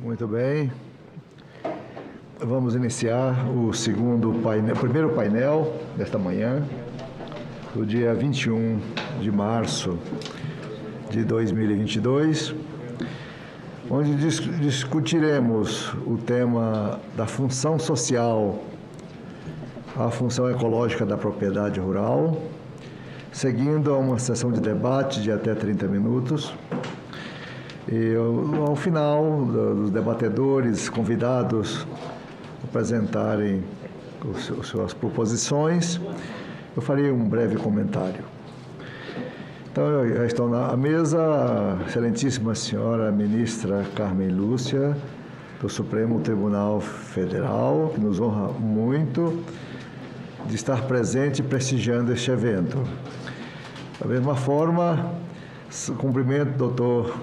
Muito bem. Vamos iniciar o primeiro painel desta manhã, do dia 21 de março de 2022, onde discutiremos o tema da função social, a função ecológica da propriedade rural, seguindo a uma sessão de debate de até 30 minutos. E ao final, os debatedores convidados apresentarem suas proposições, eu farei um breve comentário. Então, já estão na mesa a excelentíssima senhora ministra Carmen Lúcia, do Supremo Tribunal Federal, que nos honra muito de estar presente e prestigiando este evento. Da mesma forma, cumprimento o doutor,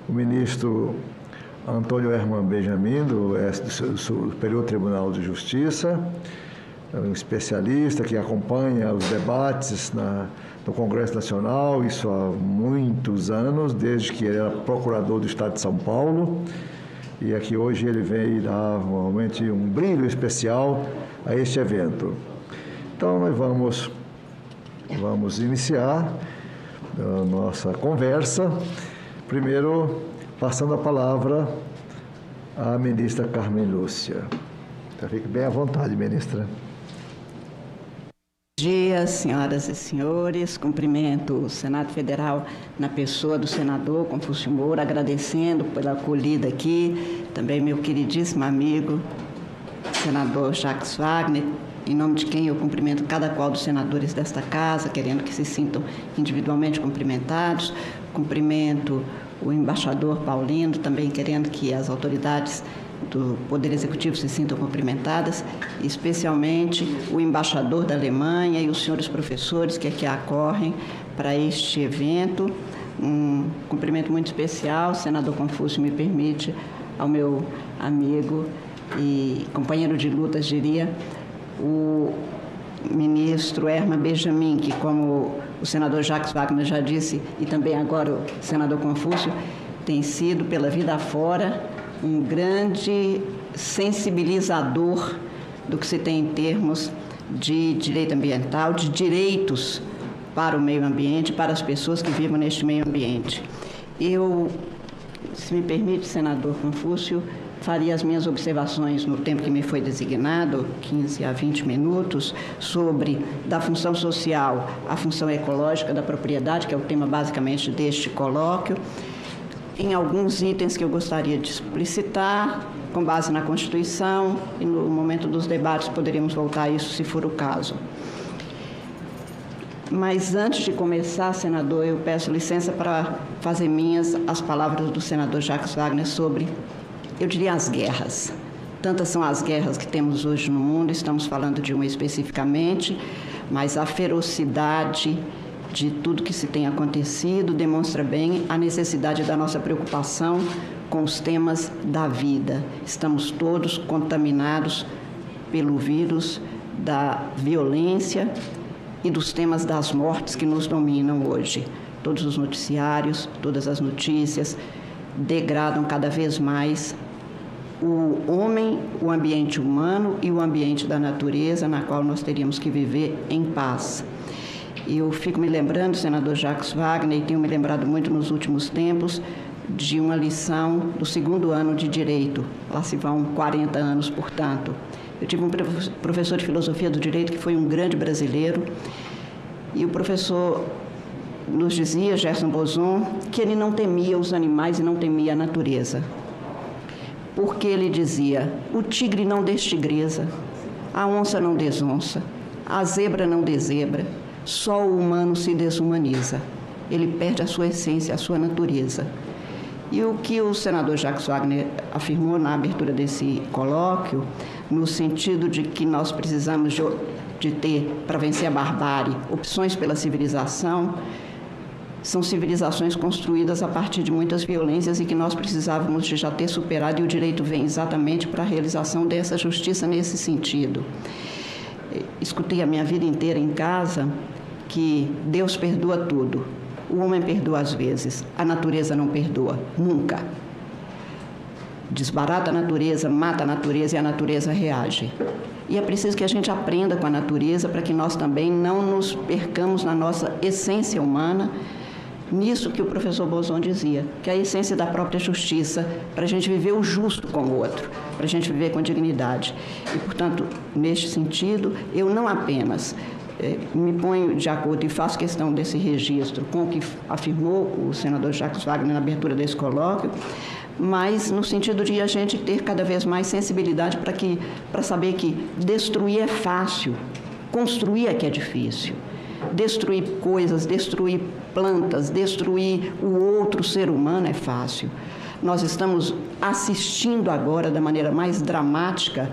o ministro Antônio Herman Benjamin, do Superior Tribunal de Justiça, um especialista que acompanha os debates no Congresso Nacional, isso há muitos anos, desde que ele era procurador do Estado de São Paulo, e aqui hoje ele vem dar realmente um brilho especial a este evento. Então, nós vamos iniciar a nossa conversa, primeiro passando a palavra à ministra Carmen Lúcia. Então, fique bem à vontade, ministra. Bom dia, senhoras e senhores. Cumprimento o Senado Federal na pessoa do senador Confúcio Moura, agradecendo pela acolhida aqui. Também meu queridíssimo amigo, senador Jacques Wagner, em nome de quem eu cumprimento cada qual dos senadores desta casa, querendo que se sintam individualmente cumprimentados. Cumprimento o embaixador Paulino, também querendo que as autoridades do Poder Executivo se sintam cumprimentadas, especialmente o embaixador da Alemanha e os senhores professores que aqui acorrem para este evento. Um cumprimento muito especial, senador Confúcio, me permite, ao meu amigo e companheiro de lutas, diria, o ministro Herman Benjamin, que, como o senador Jacques Wagner já disse, e também agora o senador Confúcio, tem sido, pela vida afora, um grande sensibilizador do que se tem em termos de direito ambiental, de direitos para o meio ambiente, para as pessoas que vivem neste meio ambiente. Eu, se me permite, senador Confúcio, faria as minhas observações no tempo que me foi designado, 15 a 20 minutos, sobre da função social, a função ecológica da propriedade, que é o tema basicamente deste colóquio, em alguns itens que eu gostaria de explicitar, com base na Constituição, e no momento dos debates poderíamos voltar a isso, se for o caso. Mas antes de começar, senador, eu peço licença para fazer minhas as palavras do senador Jacques Wagner sobre, eu diria, as guerras. Tantas são as guerras que temos hoje no mundo, estamos falando de uma especificamente, mas a ferocidade de tudo que se tem acontecido demonstra bem a necessidade da nossa preocupação com os temas da vida. Estamos todos contaminados pelo vírus da violência e dos temas das mortes que nos dominam hoje. Todos os noticiários, todas as notícias degradam cada vez mais o homem, o ambiente humano e o ambiente da natureza, na qual nós teríamos que viver em paz. Eu fico me lembrando, senador Jacques Wagner, e tenho me lembrado muito nos últimos tempos, de uma lição do 2º ano de Direito. Lá se vão 40 anos, portanto. Eu tive um professor de Filosofia do Direito que foi um grande brasileiro, e o professor nos dizia, Gerson Bozon, que ele não temia os animais e não temia a natureza. Porque ele dizia, o tigre não destigresa, a onça não desonça, a zebra não deszebra, só o humano se desumaniza. Ele perde a sua essência, a sua natureza. E o que o senador Jacques Wagner afirmou na abertura desse colóquio, no sentido de que nós precisamos de ter, para vencer a barbárie, opções pela civilização, são civilizações construídas a partir de muitas violências e que nós precisávamos de já ter superado, e o direito vem exatamente para a realização dessa justiça nesse sentido. Escutei a minha vida inteira em casa que Deus perdoa tudo. O homem perdoa às vezes, a natureza não perdoa, nunca. desbarata a natureza, mata a natureza e a natureza reage. E é preciso que a gente aprenda com a natureza para que nós também não nos percamos na nossa essência humana, nisso que o professor Bolzon dizia, que é a essência da própria justiça, para a gente viver o justo com o outro, para a gente viver com dignidade. E, portanto, neste sentido, eu não apenas me ponho de acordo e faço questão desse registro com o que afirmou o senador Jacques Wagner na abertura desse colóquio, mas no sentido de a gente ter cada vez mais sensibilidade para saber que destruir é fácil, construir é que é difícil. Destruir coisas, destruir plantas, destruir o outro ser humano é fácil. Nós estamos assistindo agora da maneira mais dramática,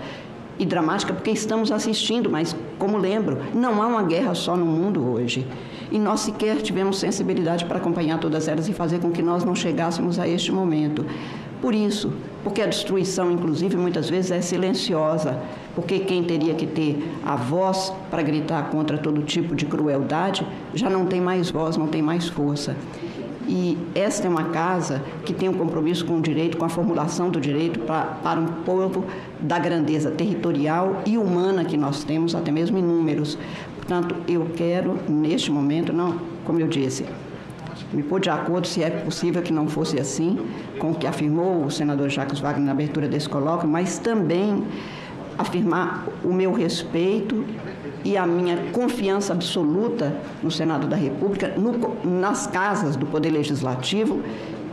e dramática porque estamos assistindo, mas, como lembro, não há uma guerra só no mundo hoje. E nós sequer tivemos sensibilidade para acompanhar todas elas e fazer com que nós não chegássemos a este momento. Por isso, porque a destruição, inclusive, muitas vezes é silenciosa, porque quem teria que ter a voz para gritar contra todo tipo de crueldade já não tem mais voz, não tem mais força. E esta é uma casa que tem um compromisso com o direito, com a formulação do direito para um povo da grandeza territorial e humana que nós temos, até mesmo em números. Portanto, eu quero, neste momento, não, como eu disse, me pôr de acordo, se é possível que não fosse assim, com o que afirmou o senador Jacques Wagner na abertura desse colóquio, mas também afirmar o meu respeito e a minha confiança absoluta no Senado da República, nas casas do Poder Legislativo,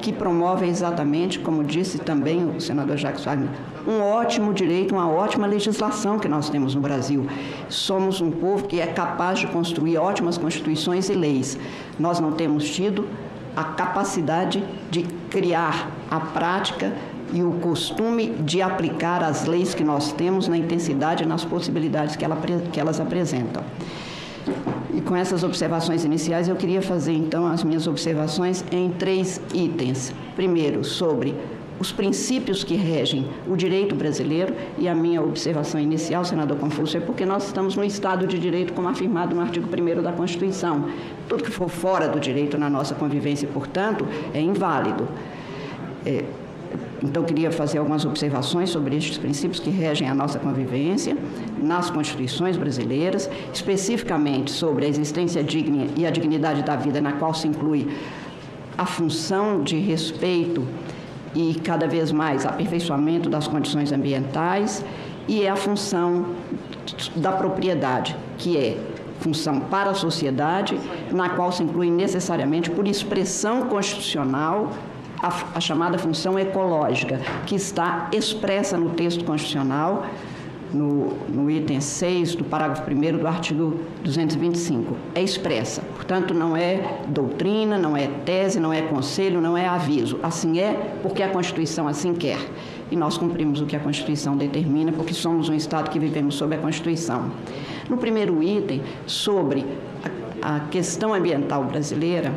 que promovem exatamente, como disse também o senador Jacques Wagner, um ótimo direito, uma ótima legislação que nós temos no Brasil. Somos um povo que é capaz de construir ótimas constituições e leis. Nós não temos tido a capacidade de criar a prática e o costume de aplicar as leis que nós temos na intensidade e nas possibilidades que elas apresentam. E com essas observações iniciais, eu queria fazer, então, as minhas observações em 3 itens. Primeiro, sobre os princípios que regem o direito brasileiro, e a minha observação inicial, senador Confúcio, é porque nós estamos no Estado de Direito, como afirmado no artigo 1º da Constituição. Tudo que for fora do direito na nossa convivência, portanto, é inválido. Então, queria fazer algumas observações sobre estes princípios que regem a nossa convivência nas constituições brasileiras, especificamente sobre a existência digna e a dignidade da vida, na qual se inclui a função de respeito e, cada vez mais, aperfeiçoamento das condições ambientais, e a função da propriedade, que é função para a sociedade, na qual se inclui necessariamente, por expressão constitucional, a chamada função ecológica, que está expressa no texto constitucional, no item 6 do parágrafo 1º do artigo 225. É expressa, portanto, não é doutrina, não é tese, não é conselho, não é aviso. Assim é porque a Constituição assim quer. E nós cumprimos o que a Constituição determina, porque somos um Estado que vivemos sob a Constituição. No primeiro item, sobre a questão ambiental brasileira,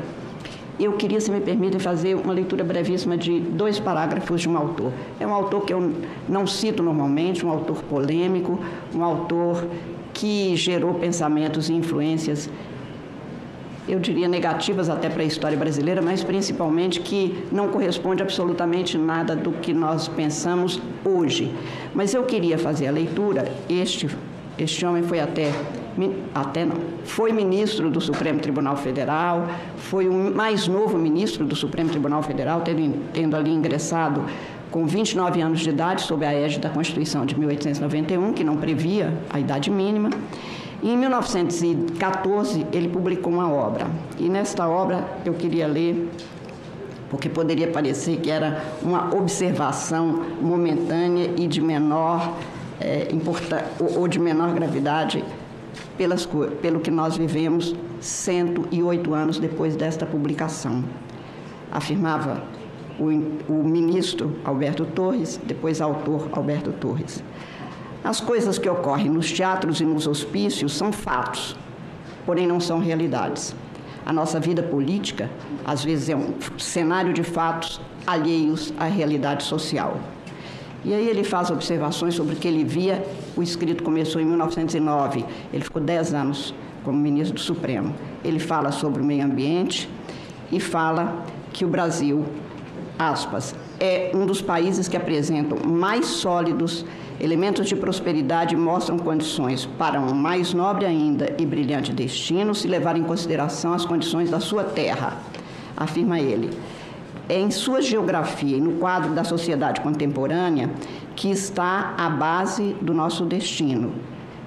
eu queria, se me permitem, fazer uma leitura brevíssima de 2 parágrafos de um autor. É um autor que eu não cito normalmente, um autor polêmico, um autor que gerou pensamentos e influências, eu diria, negativas até para a história brasileira, mas principalmente que não corresponde absolutamente nada do que nós pensamos hoje. Mas eu queria fazer a leitura, este homem foi foi ministro do Supremo Tribunal Federal, foi o mais novo ministro do Supremo Tribunal Federal, tendo ali ingressado com 29 anos de idade, sob a égide da Constituição de 1891, que não previa a idade mínima. E em 1914, ele publicou uma obra. E nesta obra eu queria ler, porque poderia parecer que era uma observação momentânea e de menor ou de menor gravidade, pelo que nós vivemos 108 anos depois desta publicação. Afirmava o ministro Alberto Torres, depois autor Alberto Torres. As coisas que ocorrem nos teatros e nos hospícios são fatos, porém não são realidades. A nossa vida política, às vezes, é um cenário de fatos alheios à realidade social. E aí ele faz observações sobre o que ele via. O escrito começou em 1909, ele ficou 10 anos como ministro do Supremo. Ele fala sobre o meio ambiente e fala que o Brasil, aspas, é um dos países que apresentam mais sólidos elementos de prosperidade e mostram condições para um mais nobre ainda e brilhante destino, se levar em consideração as condições da sua terra, afirma ele. É em sua geografia e no quadro da sociedade contemporânea que está a base do nosso destino.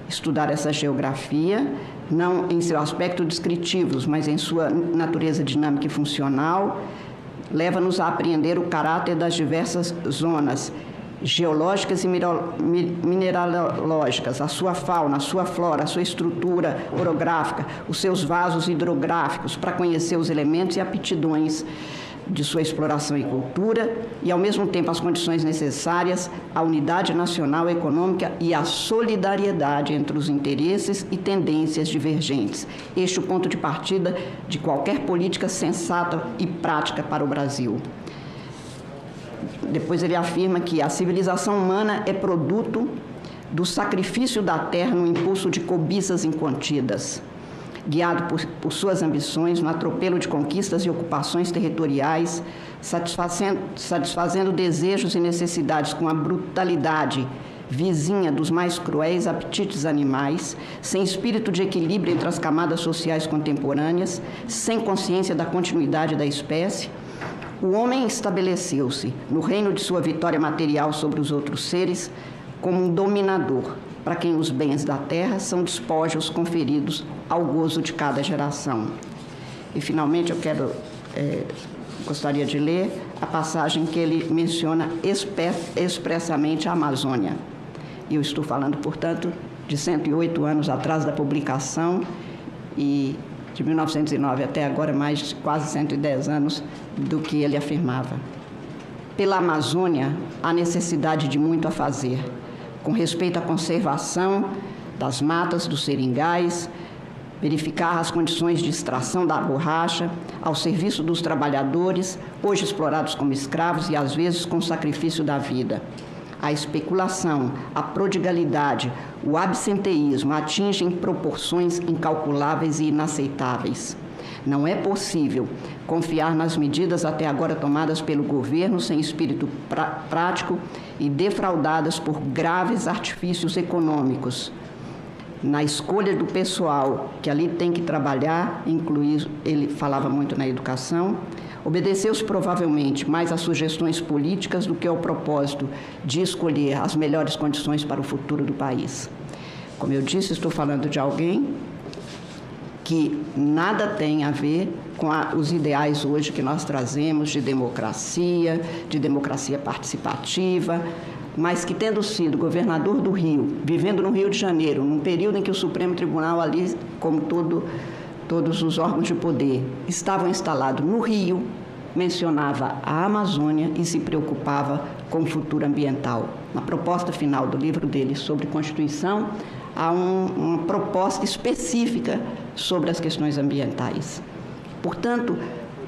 Estudar essa geografia, não em seu aspecto descritivos, mas em sua natureza dinâmica e funcional, leva-nos a apreender o caráter das diversas zonas geológicas e mineralógicas, a sua fauna, a sua flora, a sua estrutura orográfica, os seus vasos hidrográficos, para conhecer os elementos e aptidões de sua exploração e cultura e, ao mesmo tempo, as condições necessárias à unidade nacional econômica e à solidariedade entre os interesses e tendências divergentes. Este é o ponto de partida de qualquer política sensata e prática para o Brasil. Depois ele afirma que a civilização humana é produto do sacrifício da terra no impulso de cobiças incontidas, guiado por suas ambições no atropelo de conquistas e ocupações territoriais, satisfazendo desejos e necessidades com a brutalidade vizinha dos mais cruéis apetites animais, sem espírito de equilíbrio entre as camadas sociais contemporâneas, sem consciência da continuidade da espécie. O homem estabeleceu-se, no reino de sua vitória material sobre os outros seres, como um dominador, para quem os bens da terra são despojos conferidos ao gozo de cada geração. E, finalmente, gostaria de ler a passagem que ele menciona expressamente a Amazônia. E eu estou falando, portanto, de 108 anos atrás da publicação e de 1909 até agora, mais de quase 110 anos do que ele afirmava. Pela Amazônia, há necessidade de muito a fazer, com respeito à conservação das matas, dos seringais, verificar as condições de extração da borracha, ao serviço dos trabalhadores, hoje explorados como escravos e, às vezes, com o sacrifício da vida. A especulação, a prodigalidade, o absenteísmo atingem proporções incalculáveis e inaceitáveis. Não é possível confiar nas medidas até agora tomadas pelo governo sem espírito prático e defraudadas por graves artifícios econômicos. Na escolha do pessoal que ali tem que trabalhar, incluir, ele falava muito na educação, obedeceu-se provavelmente mais às sugestões políticas do que ao propósito de escolher as melhores condições para o futuro do país. Como eu disse, estou falando de alguém que nada tem a ver com os ideais hoje que nós trazemos de democracia participativa, mas que, tendo sido governador do Rio, vivendo no Rio de Janeiro, num período em que o Supremo Tribunal ali, como todos os órgãos de poder, estavam instalados no Rio, mencionava a Amazônia e se preocupava com o futuro ambiental. Na proposta final do livro dele sobre Constituição, há uma proposta específica sobre as questões ambientais. Portanto,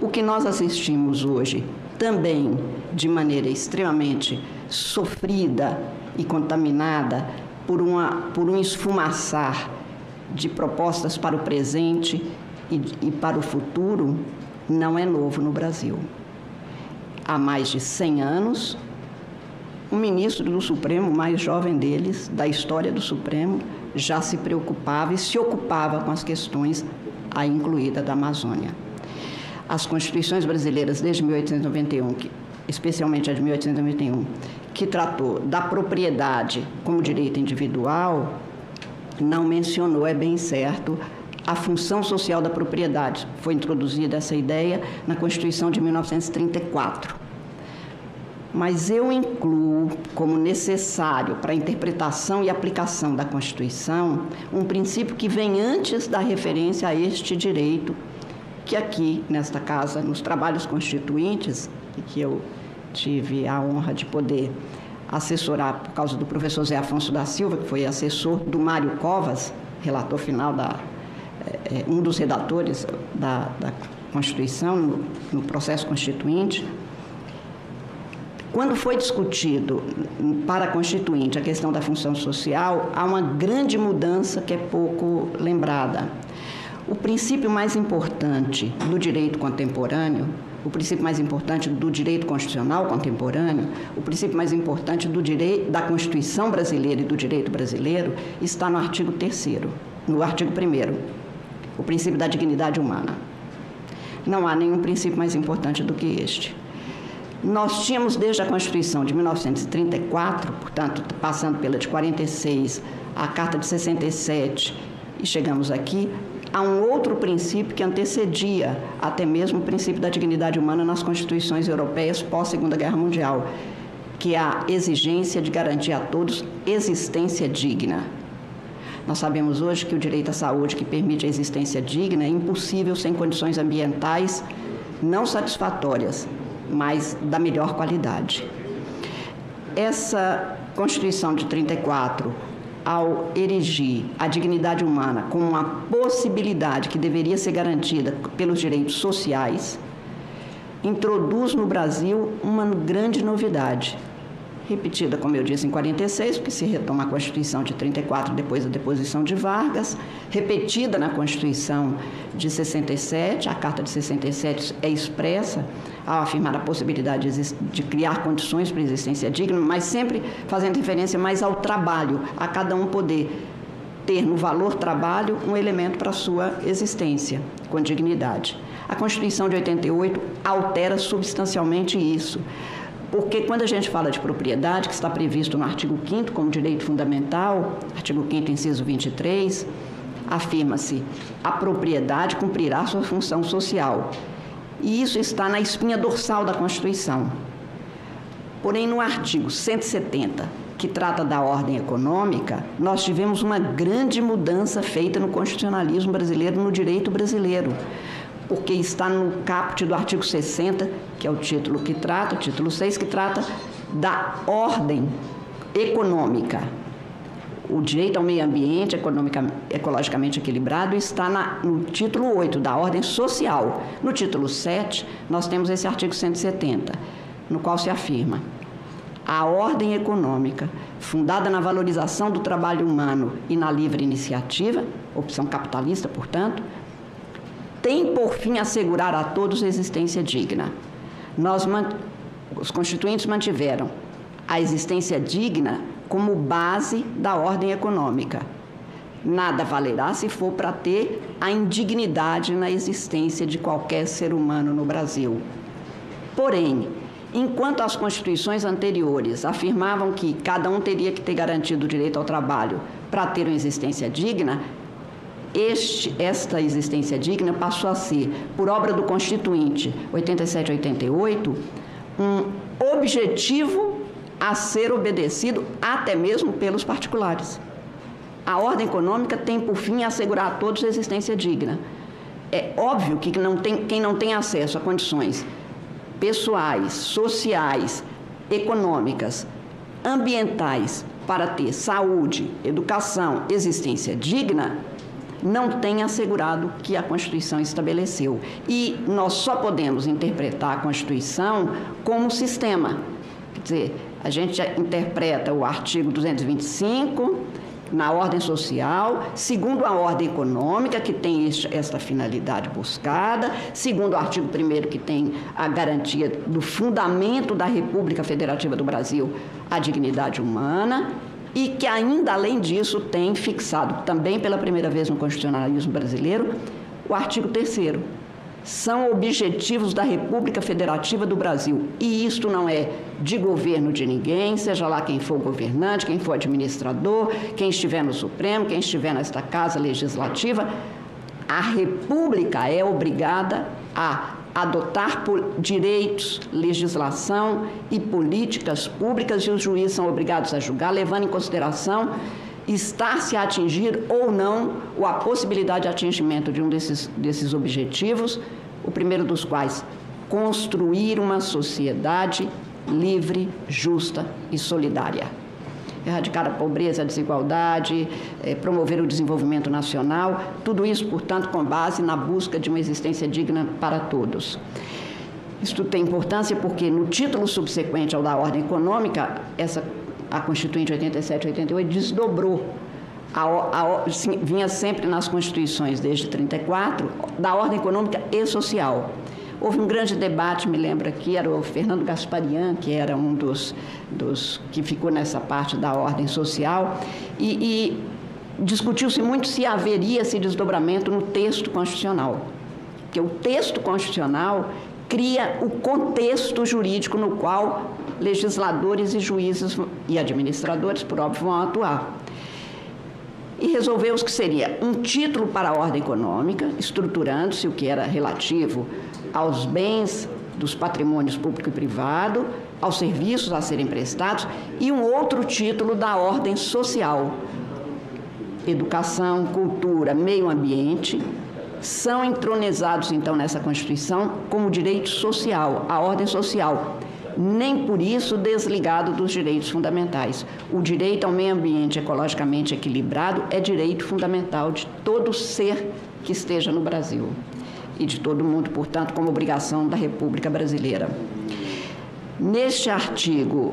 o que nós assistimos hoje, também de maneira extremamente sofrida e contaminada por um esfumaçar de propostas para o presente e para o futuro, não é novo no Brasil. Há mais de 100 anos, um ministro do Supremo, mais jovem deles, da história do Supremo, já se preocupava e se ocupava com as questões, a incluída da Amazônia. As constituições brasileiras desde 1891, especialmente a de 1891, que tratou da propriedade como direito individual, não mencionou, é bem certo, a função social da propriedade. Foi introduzida essa ideia na Constituição de 1934. Mas eu incluo como necessário para a interpretação e aplicação da Constituição um princípio que vem antes da referência a este direito, que aqui, nesta casa, nos trabalhos constituintes, e que eu tive a honra de poder assessorar por causa do professor Zé Afonso da Silva, que foi assessor do Mário Covas, relator final, um dos redatores da Constituição, no processo constituinte. Quando foi discutido para a Constituinte a questão da função social, há uma grande mudança que é pouco lembrada. O princípio mais importante do direito contemporâneo, o princípio mais importante do direito constitucional contemporâneo, o princípio mais importante do direito, da Constituição brasileira e do direito brasileiro está no artigo 3º, no artigo 1º, o princípio da dignidade humana. Não há nenhum princípio mais importante do que este. Nós tínhamos desde a Constituição de 1934, portanto, passando pela de 46, a Carta de 67 e chegamos aqui, há um outro princípio que antecedia até mesmo o princípio da dignidade humana nas constituições europeias pós-Segunda Guerra Mundial, que é a exigência de garantir a todos existência digna. Nós sabemos hoje que o direito à saúde que permite a existência digna é impossível sem condições ambientais não satisfatórias, mas da melhor qualidade. Essa Constituição de 34, ao erigir a dignidade humana como uma possibilidade que deveria ser garantida pelos direitos sociais, introduz no Brasil uma grande novidade, repetida, como eu disse, em 46, porque se retoma a Constituição de 34 depois da deposição de Vargas, repetida na Constituição de 67, a Carta de 67 é expressa ao afirmar a possibilidade de criar condições para a existência digna, mas sempre fazendo referência mais ao trabalho, a cada um poder ter no valor trabalho um elemento para a sua existência, com dignidade. A Constituição de 88 altera substancialmente isso, porque quando a gente fala de propriedade, que está previsto no artigo 5º como direito fundamental, artigo 5º, inciso 23, afirma-se: a propriedade cumprirá sua função social. E isso está na espinha dorsal da Constituição. Porém, no artigo 170, que trata da ordem econômica, nós tivemos uma grande mudança feita no constitucionalismo brasileiro, no direito brasileiro, porque está no caput do artigo 60, que é o título que trata, o título 6, que trata da ordem econômica. O direito ao meio ambiente ecologicamente equilibrado está no título 8, da ordem social. No título 7, nós temos esse artigo 170, no qual se afirma: a ordem econômica, fundada na valorização do trabalho humano e na livre iniciativa, opção capitalista, portanto, tem por fim assegurar a todos a existência digna. Os constituintes mantiveram a existência digna como base da ordem econômica. Nada valerá se for para ter a indignidade na existência de qualquer ser humano no Brasil. Porém, enquanto as constituições anteriores afirmavam que cada um teria que ter garantido o direito ao trabalho para ter uma existência digna, esta existência digna passou a ser, por obra do Constituinte 87-88, um objetivo a ser obedecido até mesmo pelos particulares. A ordem econômica tem por fim assegurar a todos a existência digna. É óbvio que quem não tem acesso a condições pessoais, sociais, econômicas, ambientais para ter saúde, educação, existência digna, não tem assegurado o que a Constituição estabeleceu. E nós só podemos interpretar a Constituição como sistema. Quer dizer, a gente interpreta o artigo 225 na ordem social, segundo a ordem econômica, que tem esta finalidade buscada, segundo o artigo 1º, que tem a garantia do fundamento da República Federativa do Brasil, a dignidade humana, e que ainda, além disso, tem fixado, também pela primeira vez no constitucionalismo brasileiro, o artigo 3º. São objetivos da República Federativa do Brasil. E isto não é de governo de ninguém, seja lá quem for governante, quem for administrador, quem estiver no Supremo, quem estiver nesta Casa Legislativa. A República é obrigada a adotar direitos, legislação e políticas públicas, e os juízes são obrigados a julgar, levando em consideração estar-se a atingir ou não a possibilidade de atingimento de um desses objetivos, o primeiro dos quais, construir uma sociedade livre, justa e solidária. Erradicar a pobreza, a desigualdade, promover o desenvolvimento nacional, tudo isso, portanto, com base na busca de uma existência digna para todos. Isso tem importância porque, no título subsequente ao da ordem econômica, a Constituinte 87-88 desdobrou vinha sempre nas constituições, desde 1934, da ordem econômica e social. Houve um grande debate, me lembro aqui, era o Fernando Gasparian, que era um dos que ficou nessa parte da ordem social, e discutiu-se muito se haveria esse desdobramento no texto constitucional. Porque o texto constitucional cria o contexto jurídico no qual legisladores e juízes e administradores, por óbvio, vão atuar. E resolveu-se que seria um título para a ordem econômica, estruturando-se o que era relativo aos bens dos patrimônios público e privado, aos serviços a serem prestados, e um outro título da ordem social. Educação, cultura, meio ambiente, são entronizados, então, nessa Constituição como direito social, a ordem social, nem por isso desligado dos direitos fundamentais. O direito ao meio ambiente ecologicamente equilibrado é direito fundamental de todo ser que esteja no Brasil e de todo mundo, portanto, como obrigação da República Brasileira. Neste artigo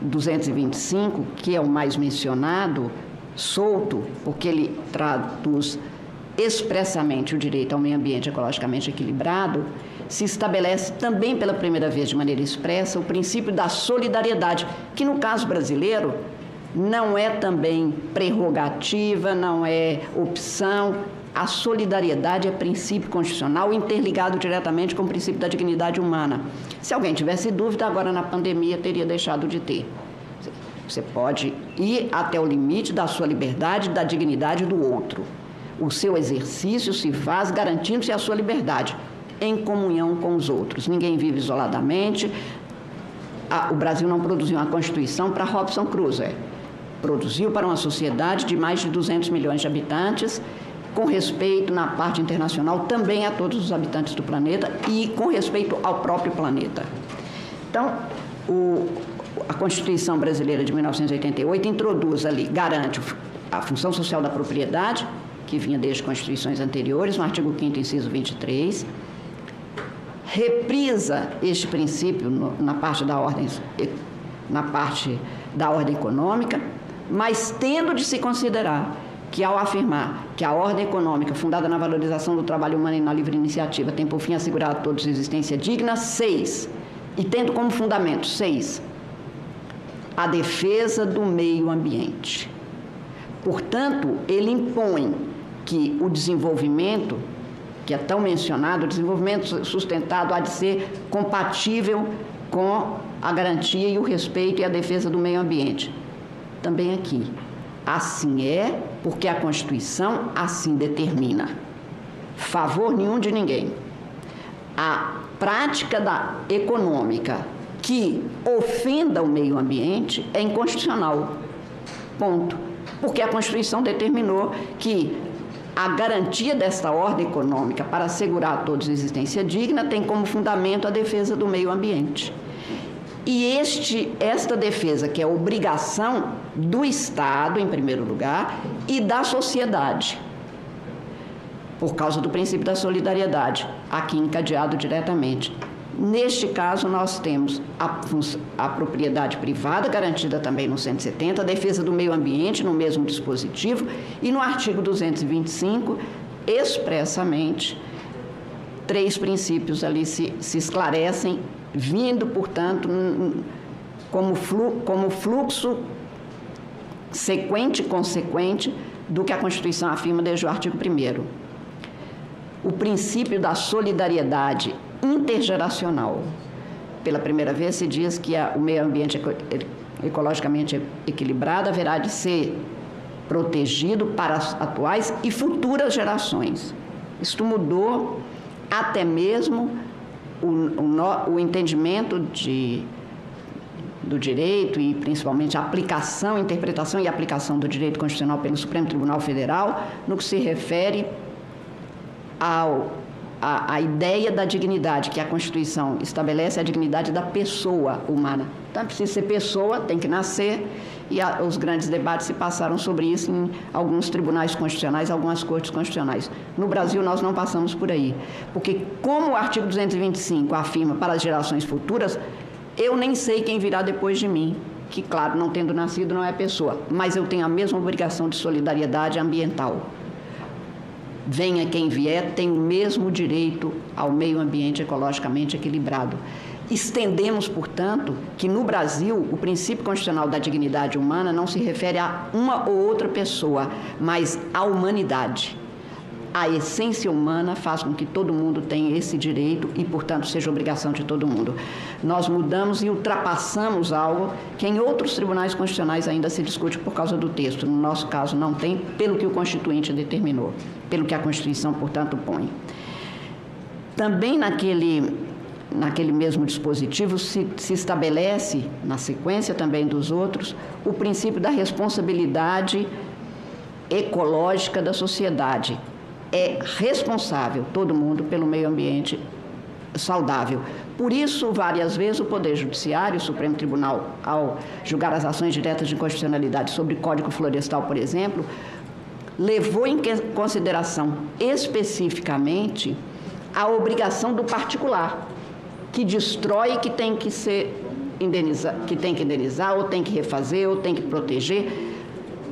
225, que é o mais mencionado, solto, porque ele traduz expressamente o direito ao meio ambiente ecologicamente equilibrado, se estabelece também pela primeira vez de maneira expressa o princípio da solidariedade, que no caso brasileiro não é também prerrogativa, não é opção. A solidariedade é princípio constitucional interligado diretamente com o princípio da dignidade humana. Se alguém tivesse dúvida, agora na pandemia teria deixado de ter. Você pode ir até o limite da sua liberdade e da dignidade do outro. O seu exercício se faz garantindo-se a sua liberdade, em comunhão com os outros. Ninguém vive isoladamente. O Brasil não produziu uma Constituição para Robinson Crusoe. Produziu para uma sociedade de mais de 200 milhões de habitantes, com respeito na parte internacional também a todos os habitantes do planeta e com respeito ao próprio planeta. Então, a Constituição Brasileira de 1988 introduz ali, garante a função social da propriedade, que vinha desde constituições anteriores, no artigo 5º, inciso 23, reprisa este princípio na parte da ordem econômica, mas tendo de se considerar que, ao afirmar que a ordem econômica, fundada na valorização do trabalho humano e na livre iniciativa, tem por fim assegurar a todos existência digna, 6, e tendo como fundamento, 6, a defesa do meio ambiente. Portanto, ele impõe que o desenvolvimento, que é tão mencionado, o desenvolvimento sustentado há de ser compatível com a garantia e o respeito e a defesa do meio ambiente. Também aqui. Assim é, porque a Constituição assim determina. Favor nenhum de ninguém. A prática econômica que ofenda o meio ambiente é inconstitucional. Ponto. Porque a Constituição determinou que a garantia desta ordem econômica para assegurar a todos a existência digna tem como fundamento a defesa do meio ambiente. E esta defesa, que é obrigação do Estado, em primeiro lugar, e da sociedade, por causa do princípio da solidariedade, aqui encadeado diretamente. Neste caso, nós temos a propriedade privada, garantida também no 170, a defesa do meio ambiente no mesmo dispositivo, e no artigo 225, expressamente, 3 princípios ali se esclarecem, vindo, portanto, como fluxo sequente e consequente do que a Constituição afirma desde o artigo 1º. O princípio da solidariedade intergeracional. Pela primeira vez se diz que o meio ambiente ecologicamente equilibrado haverá de ser protegido para as atuais e futuras gerações. Isto mudou até mesmo o entendimento do direito e principalmente a aplicação, interpretação e aplicação do direito constitucional pelo Supremo Tribunal Federal no que se refere a ideia da dignidade, que a Constituição estabelece a dignidade da pessoa humana. Então, precisa ser pessoa, tem que nascer, e os grandes debates se passaram sobre isso em alguns tribunais constitucionais, algumas cortes constitucionais. No Brasil, nós não passamos por aí, porque como o artigo 225 afirma para as gerações futuras, eu nem sei quem virá depois de mim. que, claro, não tendo nascido não é pessoa, mas eu tenho a mesma obrigação de solidariedade ambiental. Venha quem vier, tem o mesmo direito ao meio ambiente ecologicamente equilibrado. Estendemos, portanto, que no Brasil o princípio constitucional da dignidade humana não se refere a uma ou outra pessoa, mas à humanidade. A essência humana faz com que todo mundo tenha esse direito e, portanto, seja obrigação de todo mundo. Nós mudamos e ultrapassamos algo que em outros tribunais constitucionais ainda se discute por causa do texto. No nosso caso, não tem, pelo que o Constituinte determinou, pelo que a Constituição, portanto, põe. Também naquele mesmo dispositivo se estabelece, na sequência também dos outros, o princípio da responsabilidade ecológica da sociedade. É responsável todo mundo pelo meio ambiente saudável. Por isso, várias vezes, o Poder Judiciário, o Supremo Tribunal, ao julgar as ações diretas de inconstitucionalidade sobre Código Florestal, por exemplo, levou em consideração especificamente a obrigação do particular, que destrói, que tem que indenizar, ou tem que refazer, ou tem que proteger.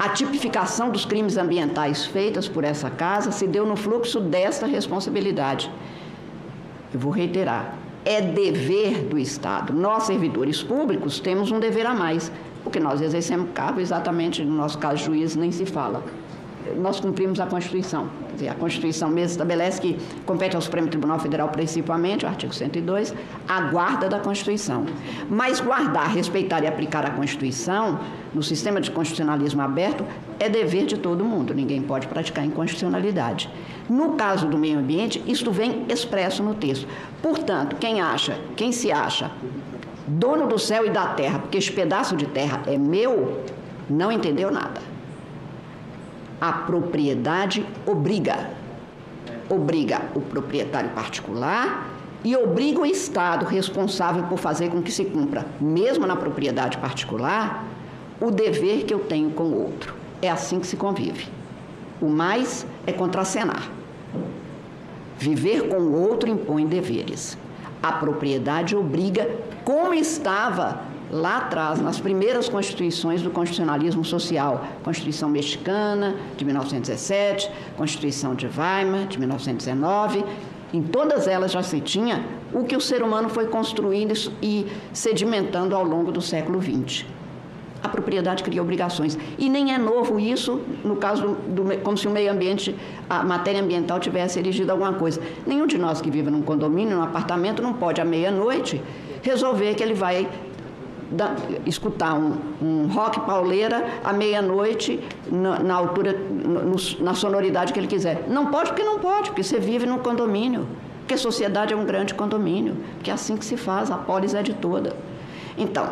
A tipificação dos crimes ambientais feitas por essa casa se deu no fluxo desta responsabilidade. Eu vou reiterar, é dever do Estado. Nós, servidores públicos, temos um dever a mais, porque nós exercemos cargo, exatamente, no nosso caso, juiz, nem se fala. Nós cumprimos a Constituição. Quer dizer, a Constituição mesmo estabelece que compete ao Supremo Tribunal Federal principalmente, o artigo 102, a guarda da Constituição. Mas guardar, respeitar e aplicar a Constituição, no sistema de constitucionalismo aberto, é dever de todo mundo. Ninguém pode praticar inconstitucionalidade. No caso do meio ambiente, isto vem expresso no texto. Portanto, quem se acha dono do céu e da terra, porque esse pedaço de terra é meu, não entendeu nada. A propriedade obriga o proprietário particular e obriga o Estado responsável por fazer com que se cumpra, mesmo na propriedade particular, o dever que eu tenho com o outro. É assim que se convive. O mais é contracenar. Viver com o outro impõe deveres. A propriedade obriga, como estava lá atrás, nas primeiras constituições do constitucionalismo social, Constituição Mexicana, de 1917, Constituição de Weimar, de 1919, em todas elas já se tinha o que o ser humano foi construindo e sedimentando ao longo do século XX. A propriedade cria obrigações. E nem é novo isso, no caso como se o meio ambiente, a matéria ambiental tivesse erigido alguma coisa. Nenhum de nós que vive num condomínio, num apartamento, não pode, à meia-noite, resolver que ele vai escutar um rock pauleira à meia-noite, na altura, na sonoridade que ele quiser. Não pode, porque você vive num condomínio, porque a sociedade é um grande condomínio, porque é assim que se faz, a polis é de toda. Então,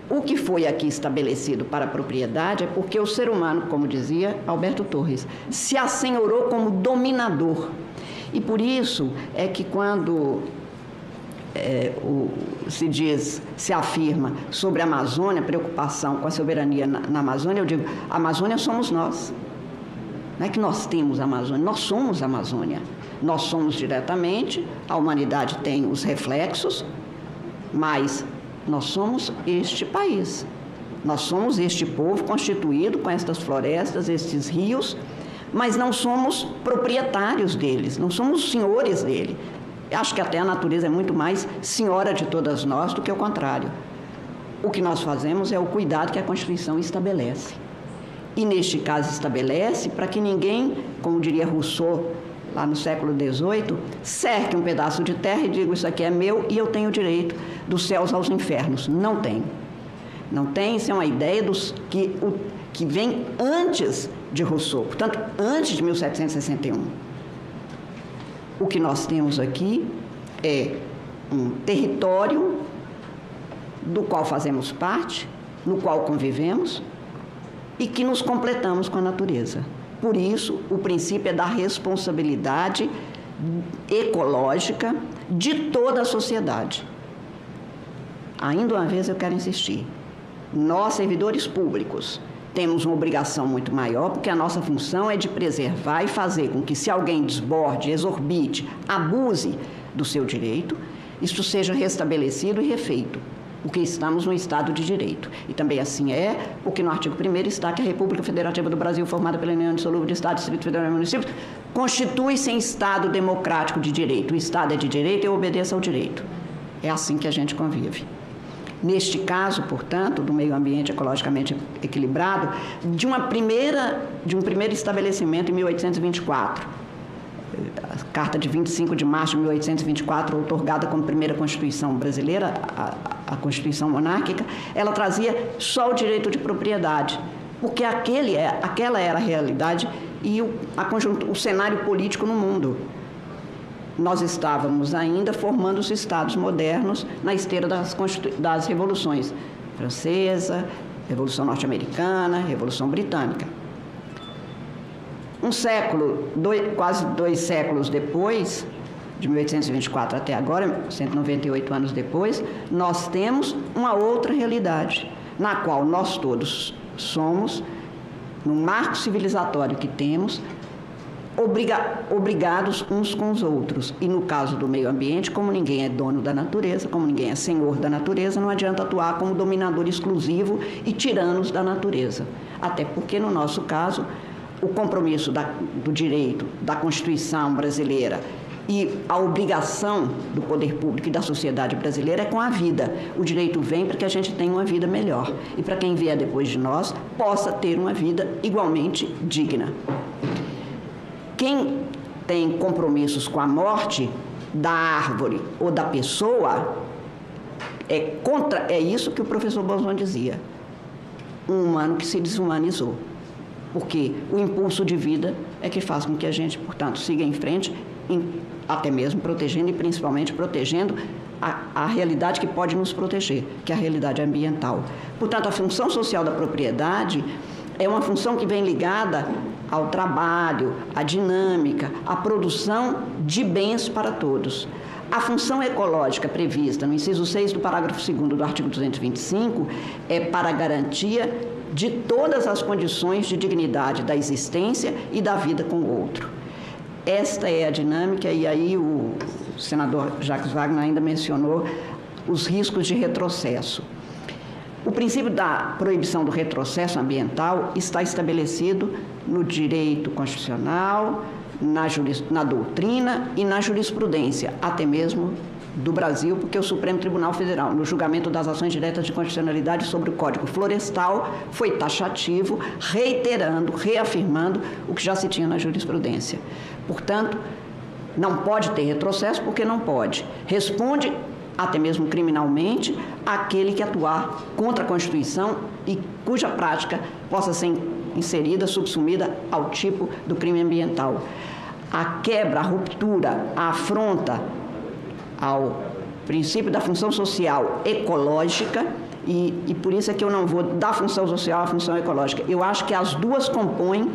o que foi aqui estabelecido para a propriedade é porque o ser humano, como dizia Alberto Torres, se assenhorou como dominador. E por isso é que quando se afirma sobre a Amazônia, preocupação com a soberania na Amazônia, eu digo, a Amazônia somos nós. Não é que nós temos a Amazônia, nós somos a Amazônia. Nós somos diretamente, a humanidade tem os reflexos, mas nós somos este país. Nós somos este povo constituído com estas florestas, estes rios, mas não somos proprietários deles, não somos senhores dele. Acho que até a natureza é muito mais senhora de todas nós do que o contrário. O que nós fazemos é o cuidado que a Constituição estabelece. E, neste caso, estabelece para que ninguém, como diria Rousseau, lá no século XVIII, cerque um pedaço de terra e diga, isso aqui é meu e eu tenho o direito dos céus aos infernos. Não tem. Não tem, isso é uma ideia que vem antes de Rousseau, portanto, antes de 1761. O que nós temos aqui é um território do qual fazemos parte, no qual convivemos e que nos completamos com a natureza. Por isso, o princípio é da responsabilidade ecológica de toda a sociedade. Ainda uma vez eu quero insistir, nós, servidores públicos, temos uma obrigação muito maior, porque a nossa função é de preservar e fazer com que, se alguém desborde, exorbite, abuse do seu direito, isso seja restabelecido e refeito. porque estamos no Estado de Direito. E também assim é, porque no artigo 1º está que a República Federativa do Brasil, formada pela União Indissolúvel de Estados, Distrito Federal e Municípios, constitui-se em Estado democrático de direito. O Estado é de direito e eu obedeço ao direito. É assim que a gente convive. Neste caso, portanto, do meio ambiente ecologicamente equilibrado, de um primeiro estabelecimento em 1824, a Carta de 25 de março de 1824, outorgada como primeira Constituição brasileira, a Constituição monárquica, ela trazia só o direito de propriedade, porque aquela era a realidade e o cenário político no mundo. Nós estávamos ainda formando os estados modernos na esteira das revoluções francesa, Revolução Norte-Americana, Revolução Britânica. Um século, quase 2 séculos depois, de 1824 até agora, 198 anos depois, nós temos uma outra realidade, na qual nós todos somos, no marco civilizatório que temos, obrigados uns com os outros. E no caso do meio ambiente, como ninguém é dono da natureza, como ninguém é senhor da natureza, não adianta atuar como dominador exclusivo e tiranos da natureza. Até porque, no nosso caso, o compromisso do direito, da Constituição brasileira e a obrigação do poder público e da sociedade brasileira é com a vida. O direito vem para que a gente tenha uma vida melhor e para quem vier depois de nós possa ter uma vida igualmente digna. Quem tem compromissos com a morte da árvore ou da pessoa, é isso que o professor Bolzon dizia, um humano que se desumanizou. Porque o impulso de vida é que faz com que a gente, portanto, siga em frente, até mesmo protegendo e principalmente protegendo a realidade que pode nos proteger, que é a realidade ambiental. Portanto, a função social da propriedade é uma função que vem ligada ao trabalho, à dinâmica, à produção de bens para todos. A função ecológica prevista no inciso 6 do parágrafo 2º do artigo 225 é para a garantia de todas as condições de dignidade da existência e da vida com o outro. Esta é a dinâmica, e aí o senador Jacques Wagner ainda mencionou os riscos de retrocesso. O princípio da proibição do retrocesso ambiental está estabelecido no direito constitucional, na doutrina e na jurisprudência, até mesmo do Brasil, porque o Supremo Tribunal Federal, no julgamento das ações diretas de constitucionalidade sobre o Código Florestal, foi taxativo, reiterando, reafirmando o que já se tinha na jurisprudência. Portanto, não pode ter retrocesso porque não pode. Responde, até mesmo criminalmente, aquele que atuar contra a Constituição e cuja prática possa ser inserida, subsumida ao tipo do crime ambiental. A quebra, a ruptura, a afronta ao princípio da função social ecológica, e por isso é que eu não vou da função social à função ecológica. Eu acho que as duas compõem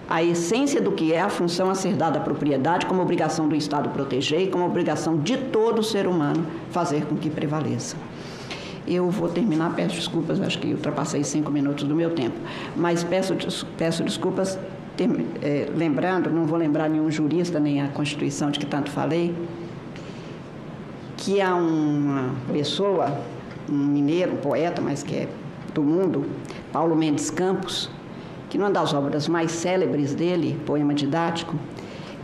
a essência do que é a função a ser dada à propriedade como obrigação do Estado proteger e como obrigação de todo ser humano fazer com que prevaleça. Eu vou terminar, peço desculpas, acho que ultrapassei 5 minutos do meu tempo, mas peço desculpas, lembrando, não vou lembrar nenhum jurista, nem a Constituição de que tanto falei, que há uma pessoa, um mineiro, um poeta, mas que é do mundo, Paulo Mendes Campos, que numa das obras mais célebres dele, Poema Didático,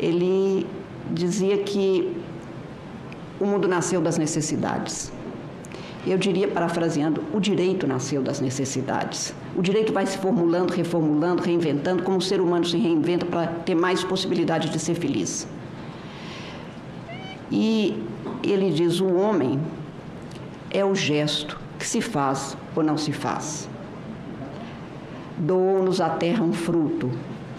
ele dizia que o mundo nasceu das necessidades. Eu diria, parafraseando, o direito nasceu das necessidades. O direito vai se formulando, reformulando, reinventando, como o ser humano se reinventa para ter mais possibilidade de ser feliz. E ele diz, o homem é o gesto que se faz ou não se faz. Doou-nos a terra um fruto,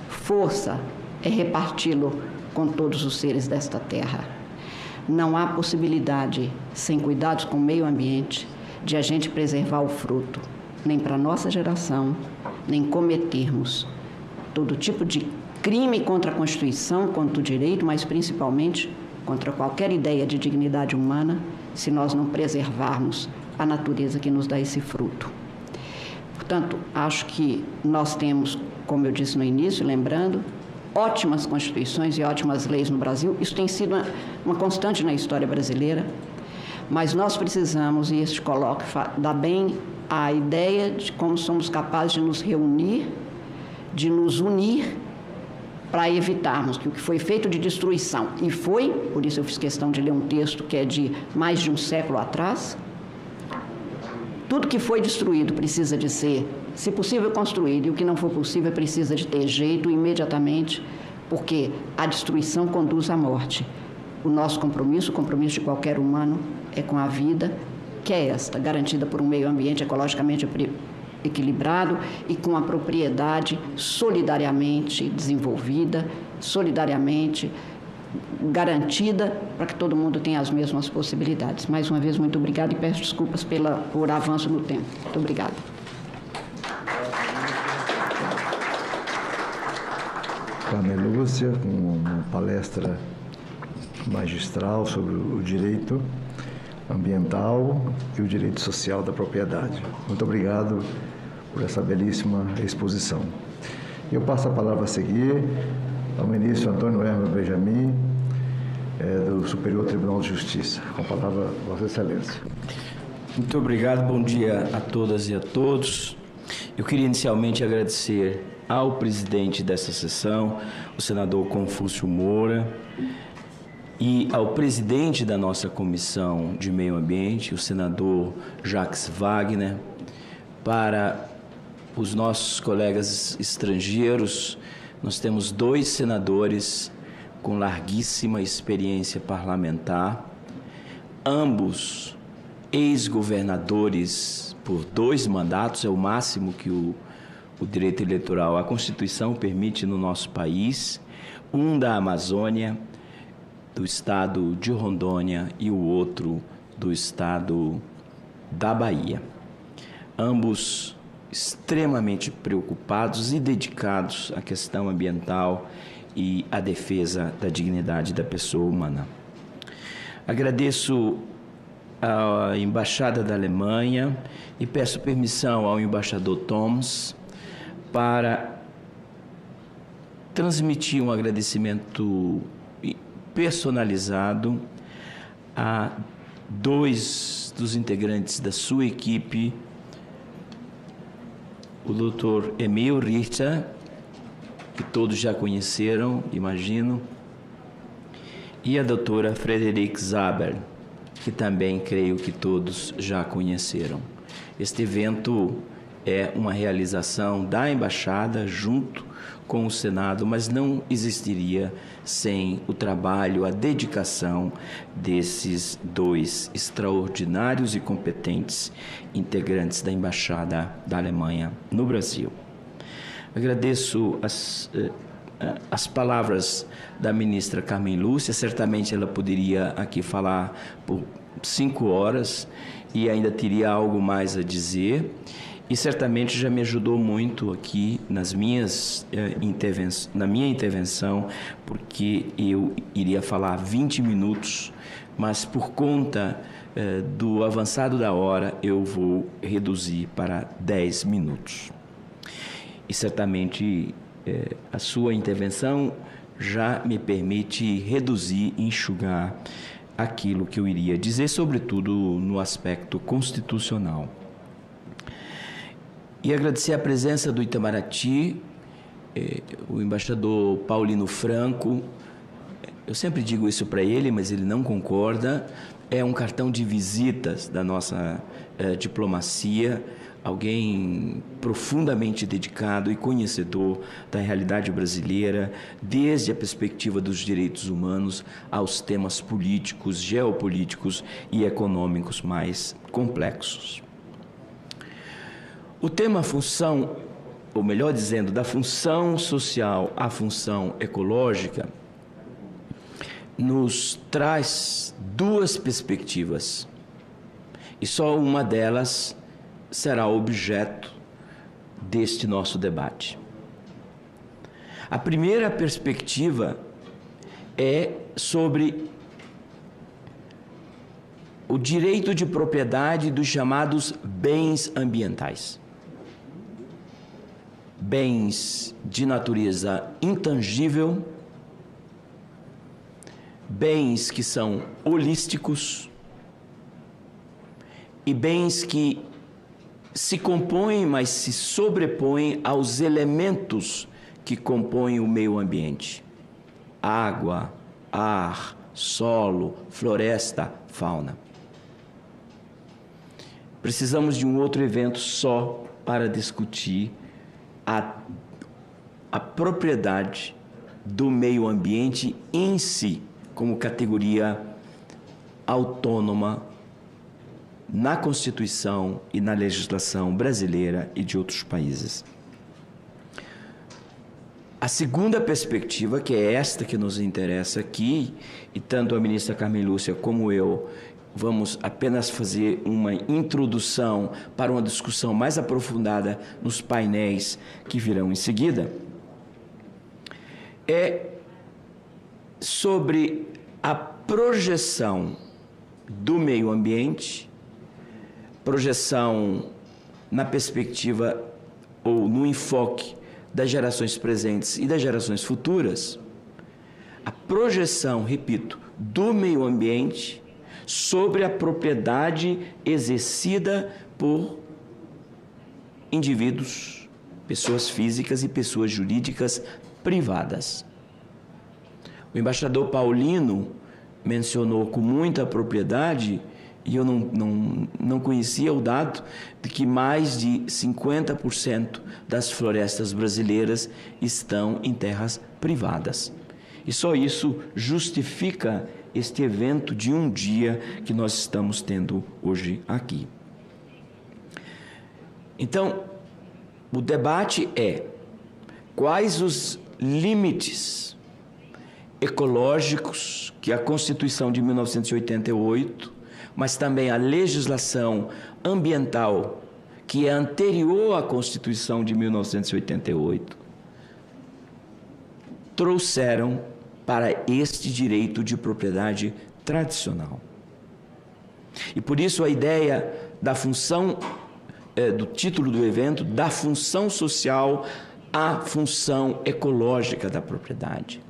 força é reparti-lo com todos os seres desta terra. Não há possibilidade, sem cuidados com o meio ambiente, de a gente preservar o fruto, nem para a nossa geração, nem cometermos todo tipo de crime contra a Constituição, contra o direito, mas principalmente contra qualquer ideia de dignidade humana, se nós não preservarmos a natureza que nos dá esse fruto. Portanto, acho que nós temos, como eu disse no início, lembrando, ótimas constituições e ótimas leis no Brasil. Isso tem sido uma constante na história brasileira, Mas nós precisamos, e este colóquio dá bem a ideia de como somos capazes de nos reunir, de nos unir, para evitarmos que o que foi feito de destruição, e foi, por isso eu fiz questão de ler um texto que é de mais de um século atrás, tudo que foi destruído precisa de ser, se possível, construído, e o que não for possível precisa de ter jeito imediatamente, porque a destruição conduz à morte. O nosso compromisso, o compromisso de qualquer humano, é com a vida, que é esta, garantida por um meio ambiente ecologicamente equilibrado e com a propriedade solidariamente desenvolvida, solidariamente garantida, para que todo mundo tenha as mesmas possibilidades. Mais uma vez, muito obrigada e peço desculpas por avanço no tempo. Muito obrigada. Carmen Lúcia, com uma palestra magistral sobre o direito ambiental e o direito social da propriedade. Muito obrigado por essa belíssima exposição. Eu passo a palavra a seguir ao ministro Antônio Hermes Benjamin, do Superior Tribunal de Justiça. Com a palavra, Vossa Excelência. Muito obrigado, bom dia a todas e a todos. Eu queria inicialmente agradecer ao presidente dessa sessão, o senador Confúcio Moura, e ao presidente da nossa Comissão de Meio Ambiente, o senador Jacques Wagner. Para os nossos colegas estrangeiros, nós temos 2 senadores com larguíssima experiência parlamentar, ambos ex-governadores por 2 mandatos, é o máximo que o direito eleitoral, a Constituição permite no nosso país, um da Amazônia, do estado de Rondônia, e o outro do estado da Bahia. Ambos extremamente preocupados e dedicados à questão ambiental e à defesa da dignidade da pessoa humana. Agradeço à Embaixada da Alemanha e peço permissão ao embaixador Thoms para transmitir um agradecimento personalizado a 2 dos integrantes da sua equipe, o Dr. Emil Richter, que todos já conheceram, imagino, e a doutora Frederique Zaber, que também creio que todos já conheceram. Este evento é uma realização da Embaixada junto com o Senado, mas não existiria sem o trabalho, a dedicação desses 2 extraordinários e competentes integrantes da Embaixada da Alemanha no Brasil. Agradeço as palavras da ministra Carmen Lúcia. Certamente ela poderia aqui falar por 5 horas e ainda teria algo mais a dizer. E certamente já me ajudou muito aqui na minha intervenção, porque eu iria falar 20 minutos, mas por conta do avançado da hora, eu vou reduzir para 10 minutos. E certamente a sua intervenção já me permite reduzir e enxugar aquilo que eu iria dizer, sobretudo no aspecto constitucional. E agradecer a presença do Itamaraty, o embaixador Paulino Franco. Eu sempre digo isso para ele, mas ele não concorda. É um cartão de visitas da nossa diplomacia, alguém profundamente dedicado e conhecedor da realidade brasileira, desde a perspectiva dos direitos humanos aos temas políticos, geopolíticos e econômicos mais complexos. O tema função, ou melhor dizendo, da função social à função ecológica, nos traz 2 perspectivas, e só uma delas será objeto deste nosso debate. A primeira perspectiva é sobre o direito de propriedade dos chamados bens ambientais. Bens de natureza intangível, bens que são holísticos, e bens que se compõem, mas se sobrepõem aos elementos que compõem o meio ambiente: água, ar, solo, floresta, fauna. Precisamos de um outro evento só para discutir a propriedade do meio ambiente em si, como categoria autônoma na Constituição e na legislação brasileira e de outros países. A segunda perspectiva, que é esta que nos interessa aqui, e tanto a ministra Carmen Lúcia como eu vamos apenas fazer uma introdução para uma discussão mais aprofundada nos painéis que virão em seguida, é sobre a projeção do meio ambiente, projeção na perspectiva ou no enfoque das gerações presentes e das gerações futuras, a projeção, repito, do meio ambiente sobre a propriedade exercida por indivíduos, pessoas físicas e pessoas jurídicas privadas. O embaixador Paulino mencionou com muita propriedade, e eu não conhecia o dado, de que mais de 50% das florestas brasileiras estão em terras privadas. E só isso justifica este evento de um dia que nós estamos tendo hoje aqui. Então, o debate é: quais os limites ecológicos que a Constituição de 1988, mas também a legislação ambiental que é anterior à Constituição de 1988, trouxeram para este direito de propriedade tradicional. E por isso a ideia da função, do título do evento, da função social à função ecológica da propriedade.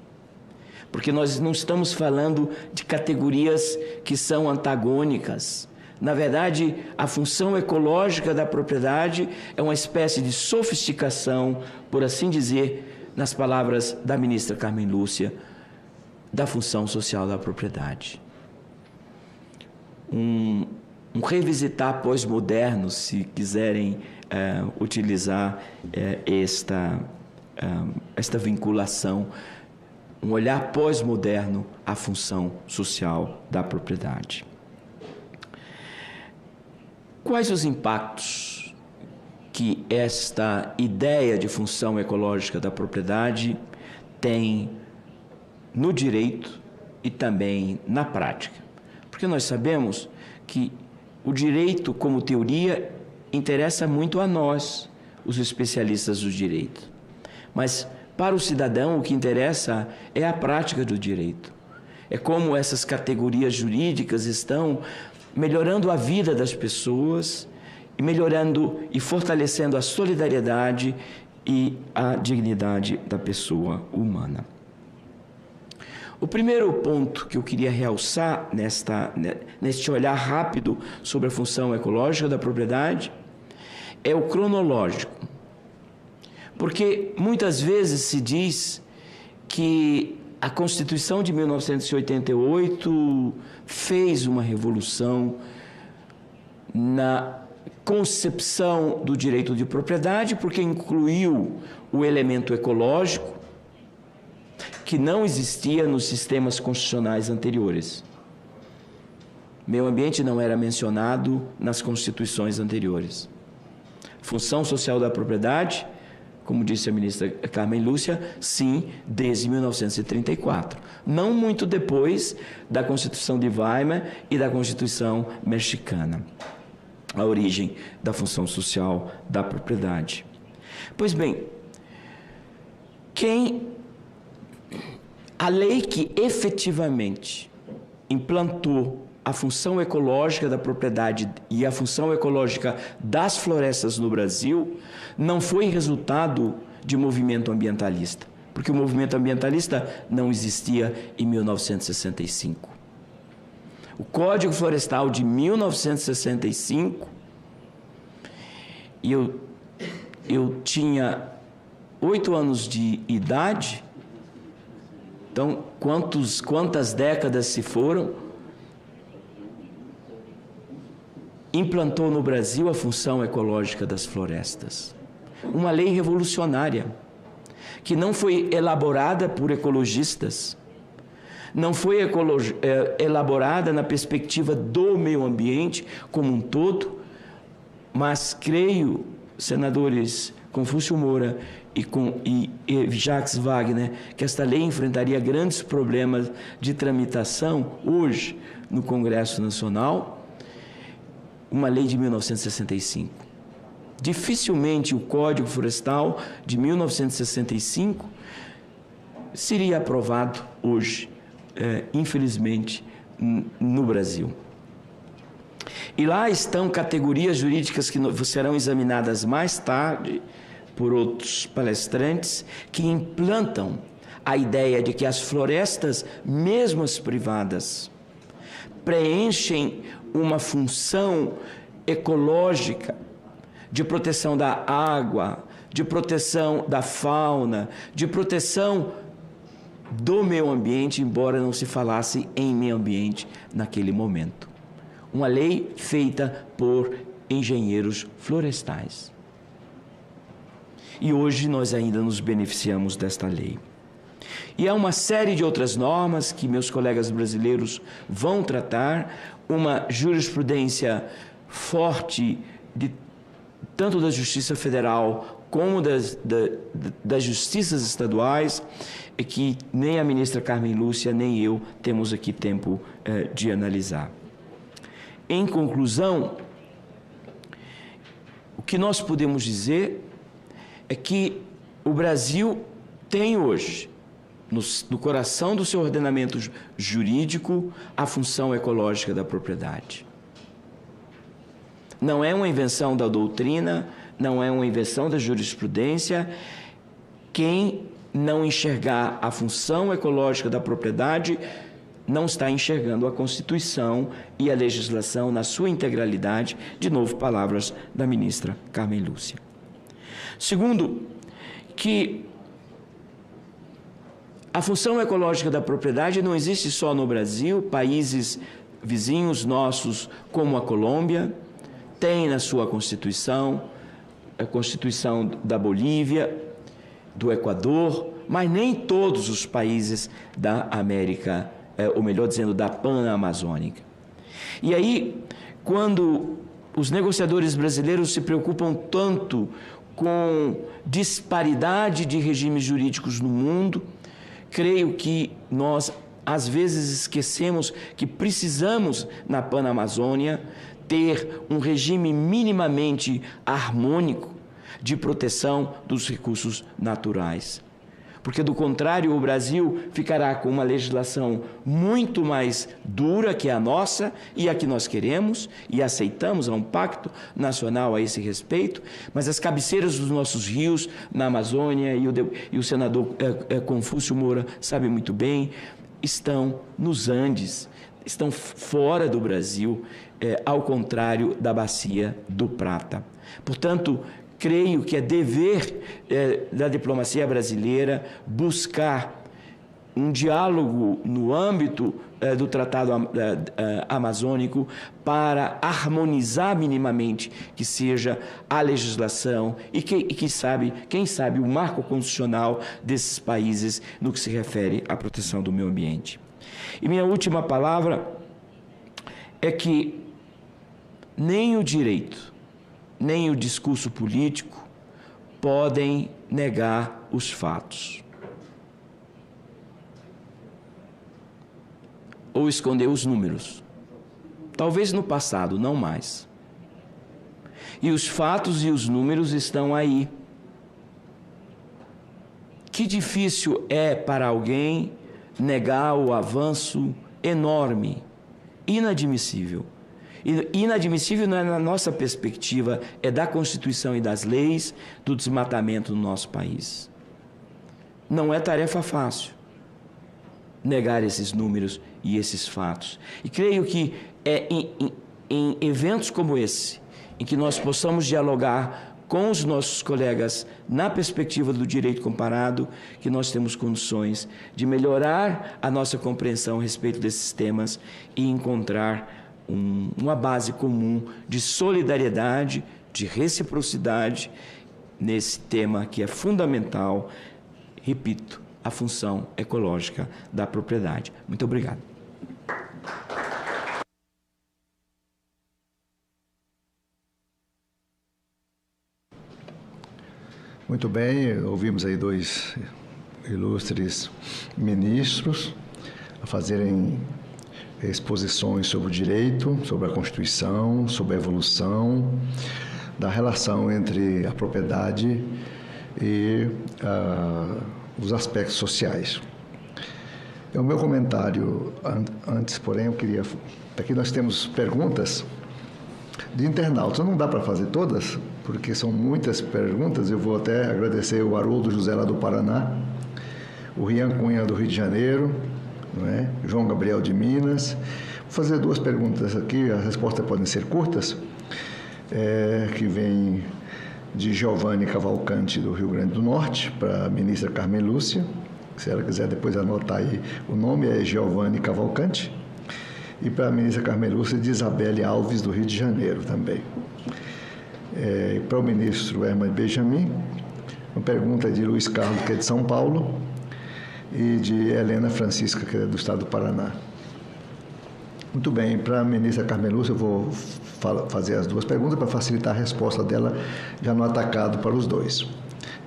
Porque nós não estamos falando de categorias que são antagônicas. Na verdade, a função ecológica da propriedade é uma espécie de sofisticação, por assim dizer, nas palavras da ministra Carmen Lúcia, da função social da propriedade. Um revisitar pós-moderno, se quiserem utilizar esta vinculação, um olhar pós-moderno à função social da propriedade. Quais os impactos que esta ideia de função ecológica da propriedade tem no direito e também na prática? Porque nós sabemos que o direito, como teoria, interessa muito a nós, os especialistas do direito. Mas, para o cidadão, o que interessa é a prática do direito. É como essas categorias jurídicas estão melhorando a vida das pessoas e melhorando e fortalecendo a solidariedade e a dignidade da pessoa humana. O primeiro ponto que eu queria realçar neste olhar rápido sobre a função ecológica da propriedade é o cronológico. Porque muitas vezes se diz que a Constituição de 1988 fez uma revolução na concepção do direito de propriedade, porque incluiu o elemento ecológico, que não existia nos sistemas constitucionais anteriores. Meio ambiente não era mencionado nas constituições anteriores. Função social da propriedade, como disse a ministra Carmen Lúcia, sim, desde 1934. Não muito depois da Constituição de Weimar e da Constituição mexicana. A origem da função social da propriedade. Pois bem, a lei que efetivamente implantou a função ecológica da propriedade e a função ecológica das florestas no Brasil não foi resultado de movimento ambientalista, porque o movimento ambientalista não existia em 1965. O Código Florestal de 1965, e eu tinha 8 anos de idade, então quantas décadas se foram, implantou no Brasil a função ecológica das florestas. Uma lei revolucionária, que não foi elaborada por ecologistas, não foi elaborada na perspectiva do meio ambiente como um todo, mas creio, senadores Confúcio Moura e Jacques Wagner, que esta lei enfrentaria grandes problemas de tramitação hoje no Congresso Nacional, uma lei de 1965. Dificilmente o Código Florestal de 1965 seria aprovado hoje, infelizmente, no Brasil. E lá estão categorias jurídicas que serão examinadas mais tarde por outros palestrantes, que implantam a ideia de que as florestas, mesmo as privadas, preenchem uma função ecológica de proteção da água, de proteção da fauna, de proteção do meio ambiente, embora não se falasse em meio ambiente naquele momento. Uma lei feita por engenheiros florestais. E hoje nós ainda nos beneficiamos desta lei. E há uma série de outras normas que meus colegas brasileiros vão tratar, uma jurisprudência forte tanto da Justiça Federal como das justiças estaduais, e que nem a ministra Carmen Lúcia nem eu temos aqui tempo de analisar. Em conclusão, o que nós podemos dizer é que o Brasil tem hoje, no coração do seu ordenamento jurídico, a função ecológica da propriedade. Não é uma invenção da doutrina, não é uma invenção da jurisprudência. Quem não enxergar a função ecológica da propriedade não está enxergando a Constituição e a legislação na sua integralidade. De novo, palavras da ministra Carmen Lúcia. Segundo, que a função ecológica da propriedade não existe só no Brasil. Países vizinhos nossos, como a Colômbia, tem na sua Constituição, a Constituição da Bolívia, do Equador, mas nem todos os países da América, ou melhor dizendo, da Pan-Amazônica. E aí, quando os negociadores brasileiros se preocupam tanto com disparidade de regimes jurídicos no mundo, creio que nós, às vezes, esquecemos que precisamos, na Pan-Amazônia, ter um regime minimamente harmônico de proteção dos recursos naturais. Porque, do contrário, o Brasil ficará com uma legislação muito mais dura que a nossa e a que nós queremos e aceitamos, há um pacto nacional a esse respeito, mas as cabeceiras dos nossos rios na Amazônia, e o senador Confúcio Moura sabe muito bem, estão nos Andes, estão fora do Brasil, ao contrário da Bacia do Prata. Portanto, creio que é dever da diplomacia brasileira buscar um diálogo no âmbito do Tratado Amazônico para harmonizar minimamente que seja a legislação e quem sabe, o marco constitucional desses países no que se refere à proteção do meio ambiente. E minha última palavra é que nem o direito, nem o discurso político podem negar os fatos ou esconder os números. Talvez no passado, não mais. E os fatos e os números estão aí. Que difícil é para alguém negar o avanço enorme, inadmissível. Inadmissível não é na nossa perspectiva, é da Constituição e das leis do desmatamento no nosso país. Não é tarefa fácil negar esses números e esses fatos. E creio que é em eventos como esse, em que nós possamos dialogar com os nossos colegas na perspectiva do direito comparado, que nós temos condições de melhorar a nossa compreensão a respeito desses temas e encontrar uma base comum de solidariedade, de reciprocidade nesse tema que é fundamental, repito, a função ecológica da propriedade. Muito obrigado. Muito bem, ouvimos aí dois ilustres ministros a fazerem exposições sobre o direito, sobre a Constituição, sobre a evolução da relação entre a propriedade e os aspectos sociais. O meu comentário, antes, porém, eu queria... Aqui nós temos perguntas de internautas. Não dá para fazer todas, porque são muitas perguntas. Eu vou até agradecer o Haroldo José lá do Paraná, o Rian Cunha do Rio de Janeiro, não é? João Gabriel de Minas. Vou fazer duas perguntas aqui, as respostas podem ser curtas, que vem de Giovanni Cavalcante, do Rio Grande do Norte, para a ministra Carmen Lúcia. Se ela quiser depois anotar aí, o nome é Giovanni Cavalcante. E para a ministra Carmen Lúcia, de Isabelle Alves, do Rio de Janeiro também. Para o ministro Herman Benjamin, uma pergunta de Luiz Carlos, que é de São Paulo, e de Helena Francisca, que é do estado do Paraná. Muito bem, para a ministra Carmen Lúcia, eu vou fazer as duas perguntas para facilitar a resposta dela já no atacado para os dois.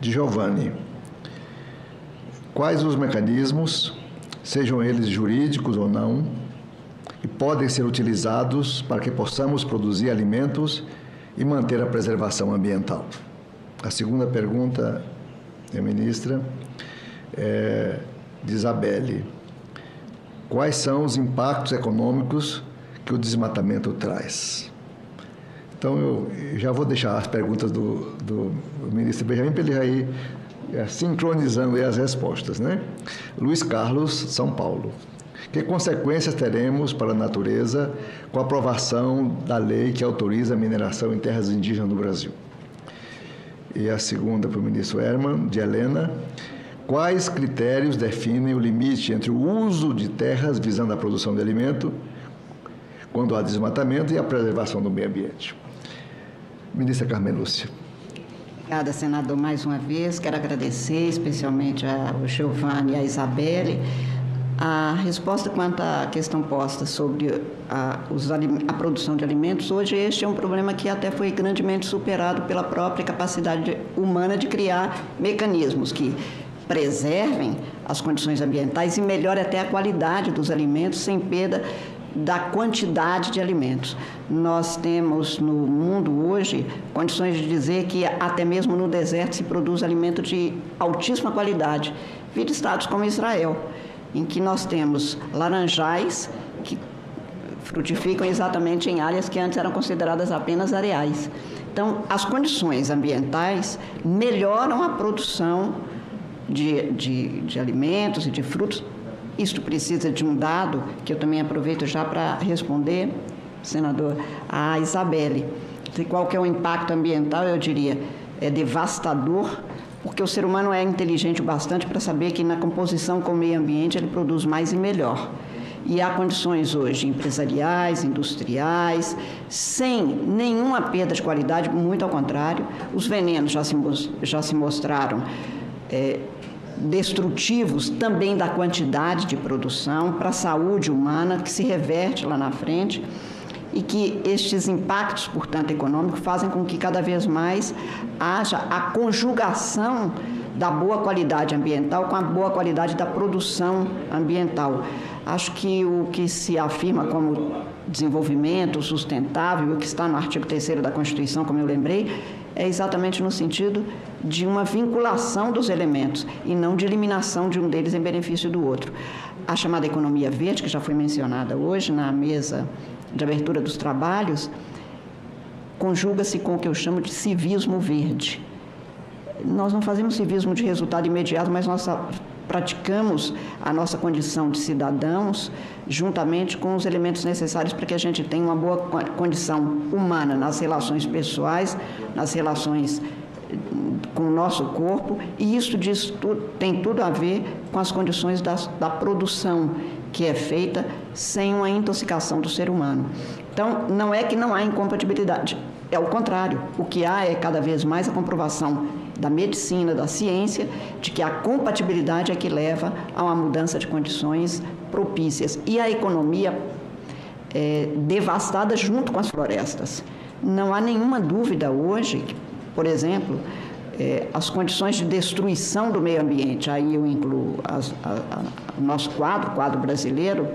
De Giovanni, quais os mecanismos, sejam eles jurídicos ou não, que podem ser utilizados para que possamos produzir alimentos e manter a preservação ambiental? A segunda pergunta, ministra, de Isabelle. Quais são os impactos econômicos que o desmatamento traz? Então, eu já vou deixar as perguntas do ministro Benjamin para ele já ir sincronizando aí as respostas, né? Luiz Carlos, São Paulo. Que consequências teremos para a natureza com a aprovação da lei que autoriza a mineração em terras indígenas no Brasil? E a segunda para o ministro Herman, de Helena. Quais critérios definem o limite entre o uso de terras visando a produção de alimento, quando há desmatamento, e a preservação do meio ambiente? Ministra Carmen Lúcia. Obrigada, senador, mais uma vez. Quero agradecer especialmente ao Giovanni e à Isabelle. A resposta quanto à questão posta sobre a produção de alimentos, hoje este é um problema que até foi grandemente superado pela própria capacidade humana de criar mecanismos que preservem as condições ambientais e melhorem até a qualidade dos alimentos, sem perda da quantidade de alimentos. Nós temos no mundo hoje condições de dizer que até mesmo no deserto se produz alimento de altíssima qualidade. Vide estados como Israel, em que nós temos laranjais que frutificam exatamente em áreas que antes eram consideradas apenas areais. Então, as condições ambientais melhoram a produção de alimentos e de frutos. Isto precisa de um dado que eu também aproveito já para responder, senador, a Isabelle. Qual que é o impacto ambiental? Eu diria, é devastador, porque o ser humano é inteligente o bastante para saber que na composição com o meio ambiente ele produz mais e melhor. E há condições hoje empresariais, industriais, sem nenhuma perda de qualidade, muito ao contrário. Os venenos já se mostraram destrutivos também da quantidade de produção para a saúde humana, que se reverte lá na frente, e que estes impactos, portanto, econômicos, fazem com que cada vez mais haja a conjugação da boa qualidade ambiental com a boa qualidade da produção ambiental. Acho que o que se afirma como desenvolvimento sustentável, o que está no artigo 3º da Constituição, como eu lembrei, é exatamente no sentido de uma vinculação dos elementos e não de eliminação de um deles em benefício do outro. A chamada economia verde, que já foi mencionada hoje na mesa de abertura dos trabalhos, conjuga-se com o que eu chamo de civismo verde. Nós não fazemos civismo de resultado imediato, mas nós praticamos a nossa condição de cidadãos juntamente com os elementos necessários para que a gente tenha uma boa condição humana nas relações pessoais, nas relações com o nosso corpo, e isso tem tudo a ver com as condições da produção que é feita sem uma intoxicação do ser humano. Então, não é que não há incompatibilidade, é o contrário. O que há é cada vez mais a comprovação da medicina, da ciência, de que a compatibilidade é que leva a uma mudança de condições propícias. E a economia devastada junto com as florestas. Não há nenhuma dúvida hoje que, por exemplo, as condições de destruição do meio ambiente, aí eu incluo o nosso quadro brasileiro,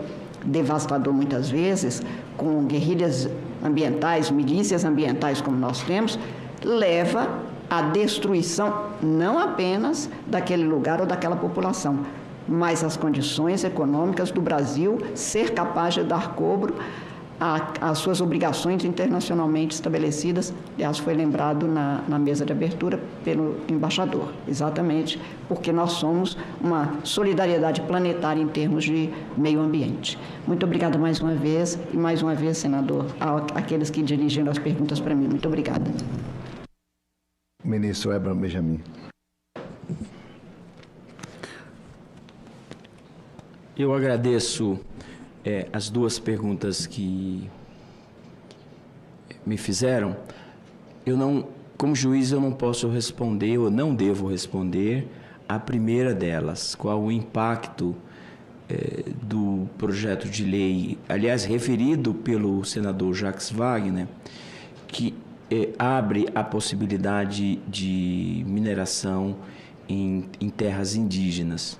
devastador muitas vezes, com guerrilhas ambientais, milícias ambientais como nós temos, leva à destruição não apenas daquele lugar ou daquela população, mas as condições econômicas do Brasil ser capaz de dar cobro às suas obrigações internacionalmente estabelecidas. Aliás, foi lembrado na mesa de abertura pelo embaixador, exatamente porque nós somos uma solidariedade planetária em termos de meio ambiente. Muito obrigada mais uma vez, e mais uma vez, senador, àqueles que dirigiram as perguntas para mim. Muito obrigada. Ministro Abraham Benjamin. Eu agradeço as duas perguntas que me fizeram. Como juiz, eu não posso responder, ou não devo responder, a primeira delas, qual o impacto do projeto de lei, aliás, referido pelo senador Jacques Wagner, que abre a possibilidade de mineração em terras indígenas.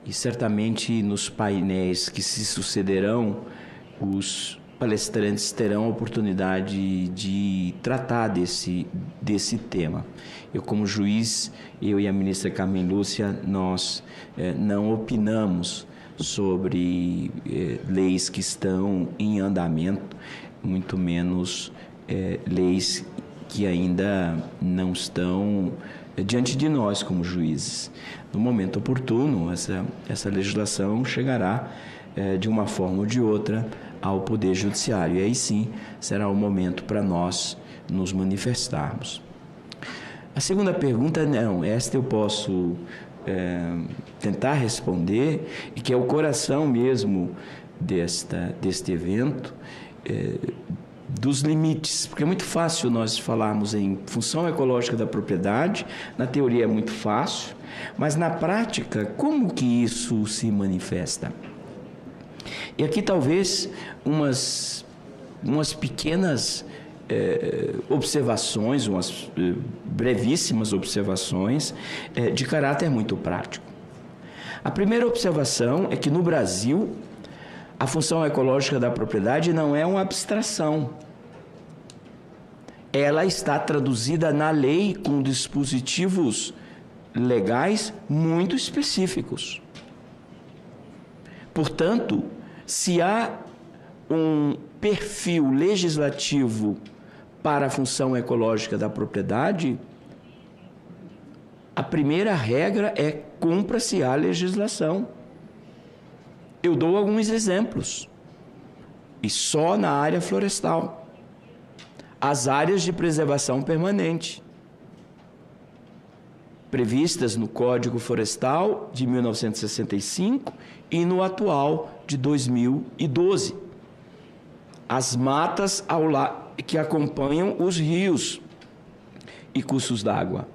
E certamente nos painéis que se sucederão, os palestrantes terão a oportunidade de tratar desse tema. Eu, como juiz, eu e a ministra Carmen Lúcia, nós não opinamos sobre leis que estão em andamento, muito menos leis que ainda não estão diante de nós como juízes. No momento oportuno, essa legislação chegará de uma forma ou de outra ao Poder Judiciário, e aí sim será o momento para nós nos manifestarmos. A segunda pergunta, não, esta eu posso tentar responder, e que é o coração mesmo deste evento, dos limites, porque é muito fácil nós falarmos em função ecológica da propriedade, na teoria é muito fácil, mas na prática, como que isso se manifesta? E aqui talvez umas pequenas observações, umas brevíssimas observações de caráter muito prático. A primeira observação é que no Brasil a função ecológica da propriedade não é uma abstração. Ela está traduzida na lei com dispositivos legais muito específicos. Portanto, se há um perfil legislativo para a função ecológica da propriedade, a primeira regra é cumpra-se a legislação. Eu dou alguns exemplos, e só na área florestal. As áreas de preservação permanente, previstas no Código Florestal de 1965 e no atual de 2012. As matas que acompanham os rios e cursos d'água.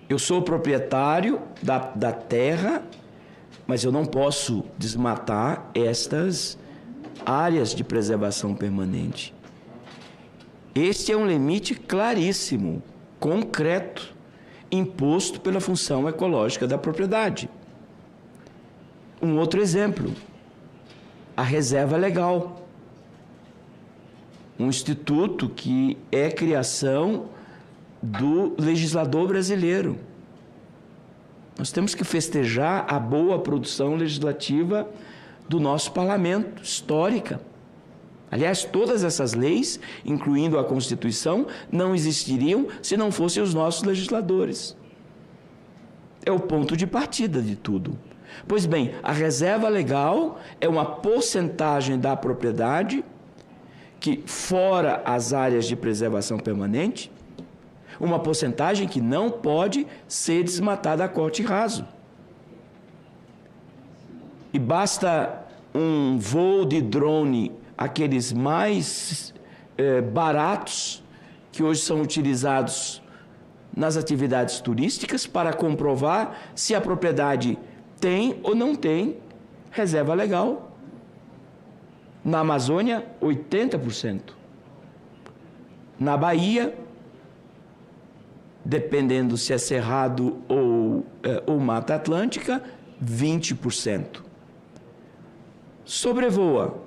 Eu sou proprietário da terra, mas eu não posso desmatar estas áreas de preservação permanente. Este é um limite claríssimo, concreto, imposto pela função ecológica da propriedade. Um outro exemplo, a reserva legal. Um instituto que é criação do legislador brasileiro. Nós temos que festejar a boa produção legislativa do nosso parlamento, histórica. Aliás, todas essas leis, incluindo a Constituição, não existiriam se não fossem os nossos legisladores. é o ponto de partida de tudo. Pois bem, a reserva legal é uma porcentagem da propriedade que, fora as áreas de preservação permanente, uma porcentagem que não pode ser desmatada a corte raso. E basta um voo de drone, aqueles mais baratos, que hoje são utilizados nas atividades turísticas, para comprovar se a propriedade tem ou não tem reserva legal. Na Amazônia, 80%. Na Bahia, dependendo se é cerrado ou Mata Atlântica, 20%. Sobrevoa,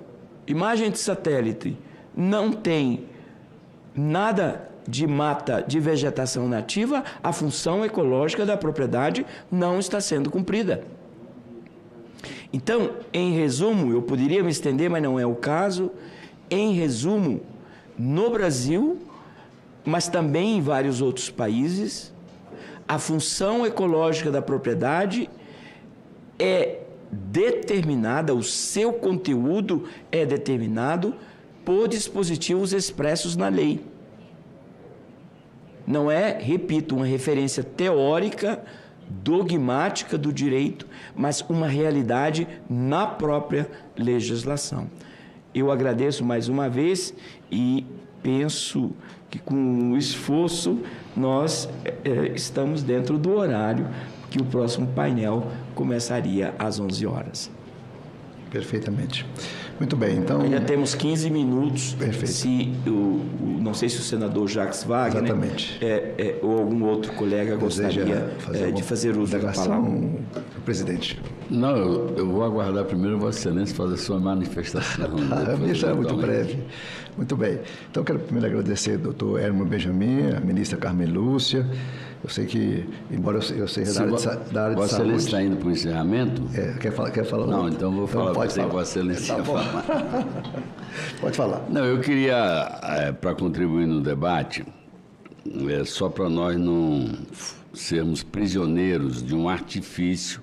imagem de satélite, não tem nada de mata, de vegetação nativa, a função ecológica da propriedade não está sendo cumprida. Então, em resumo, eu poderia me estender, mas não é o caso. Em resumo, no Brasil, mas também em vários outros países, a função ecológica da propriedade é determinada, o seu conteúdo é determinado por dispositivos expressos na lei. Não é, repito, uma referência teórica, dogmática do direito, mas uma realidade na própria legislação. Eu agradeço mais uma vez e penso que com esforço nós estamos dentro do horário que o próximo painel começaria às 11 horas. Perfeitamente. Muito bem, então... Ainda temos 15 minutos. Perfeito. Se não sei se o senador Jacques Wagner ou algum outro colega gostaria de fazer uso da palavra. Presidente. Não, eu vou aguardar primeiro Vossa Excelência fazer sua manifestação. A minha será muito breve. Muito bem. Então, quero primeiro agradecer ao doutor Herman Benjamin, a ministra Carmen Lúcia. Eu sei que, embora eu seja da área de saúde... Vossa Excelência está indo para o encerramento? Quer falar? Não, então vou falar. Pode falar. Vossa Excelência Tá bom. Pode falar. Não, eu queria, para contribuir no debate, só para nós não sermos prisioneiros de um artifício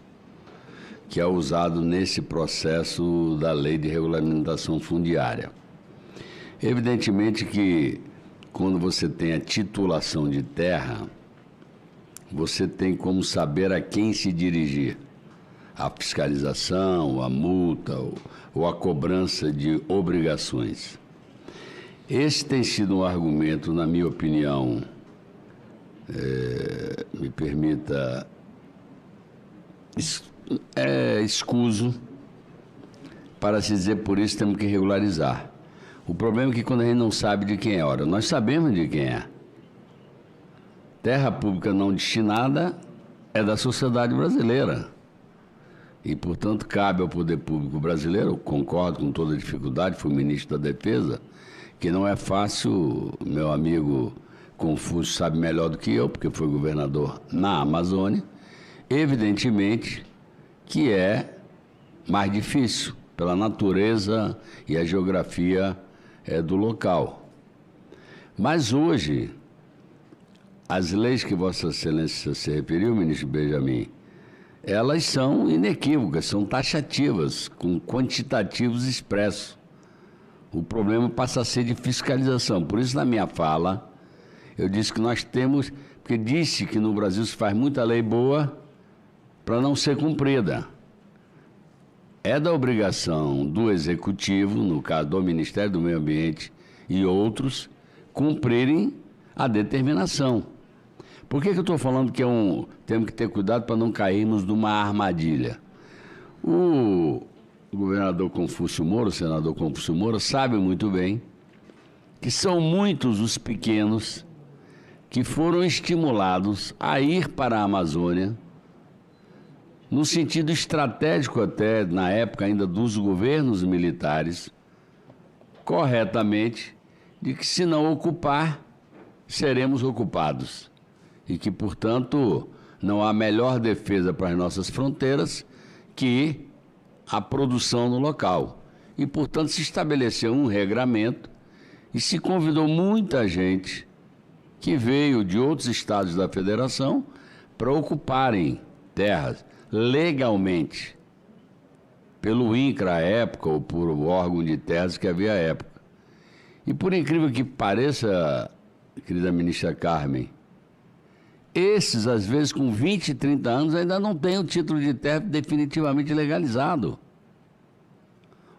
que é usado nesse processo da lei de regulamentação fundiária. Evidentemente que, quando você tem a titulação de terra, você tem como saber a quem se dirigir. A fiscalização, a multa ou a cobrança de obrigações. Esse tem sido um argumento, na minha opinião, me permita, escuso, para se dizer por isso temos que regularizar. O problema é que quando a gente não sabe de quem é, ora, nós sabemos de quem é. Terra pública não destinada é da sociedade brasileira. E, portanto, cabe ao poder público brasileiro, concordo com toda a dificuldade, fui ministro da Defesa, que não é fácil, meu amigo Confúcio sabe melhor do que eu, porque foi governador na Amazônia, evidentemente que é mais difícil, pela natureza e a geografia do local. Mas hoje, as leis que Vossa Excelência se referiu, ministro Benjamin, elas são inequívocas, são taxativas, com quantitativos expressos. O problema passa a ser de fiscalização. Por isso, na minha fala, eu disse que nós temos... Porque disse que no Brasil se faz muita lei boa para não ser cumprida. É da obrigação do Executivo, no caso do Ministério do Meio Ambiente e outros, cumprirem a determinação. Por que eu estou falando que temos que ter cuidado para não cairmos numa armadilha? O governador Confúcio Moura, o senador Confúcio Moura, sabe muito bem que são muitos os pequenos que foram estimulados a ir para a Amazônia, no sentido estratégico até, na época ainda dos governos militares, corretamente, de que se não ocupar, seremos ocupados. E que, portanto, não há melhor defesa para as nossas fronteiras que a produção no local. E, portanto, se estabeleceu um regramento e se convidou muita gente que veio de outros estados da federação para ocuparem terras legalmente pelo INCRA à época, ou por órgão de terras que havia à época. E por incrível que pareça, querida ministra Carmen, esses, às vezes, com 20, 30 anos, ainda não têm o título de terra definitivamente legalizado.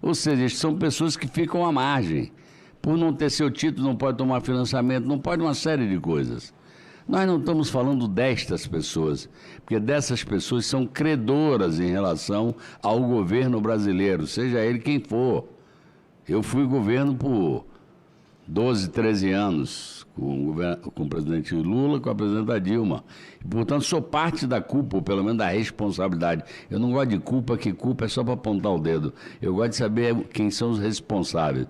Ou seja, são pessoas que ficam à margem. Por não ter seu título, não pode tomar financiamento, não pode uma série de coisas. Nós não estamos falando destas pessoas, porque dessas pessoas são credoras em relação ao governo brasileiro, seja ele quem for. Eu fui governo por 12, 13 anos, com o presidente Lula, com a presidenta Dilma. E, portanto, sou parte da culpa, ou pelo menos da responsabilidade. Eu não gosto de culpa, que culpa é só para apontar o dedo. Eu gosto de saber quem são os responsáveis.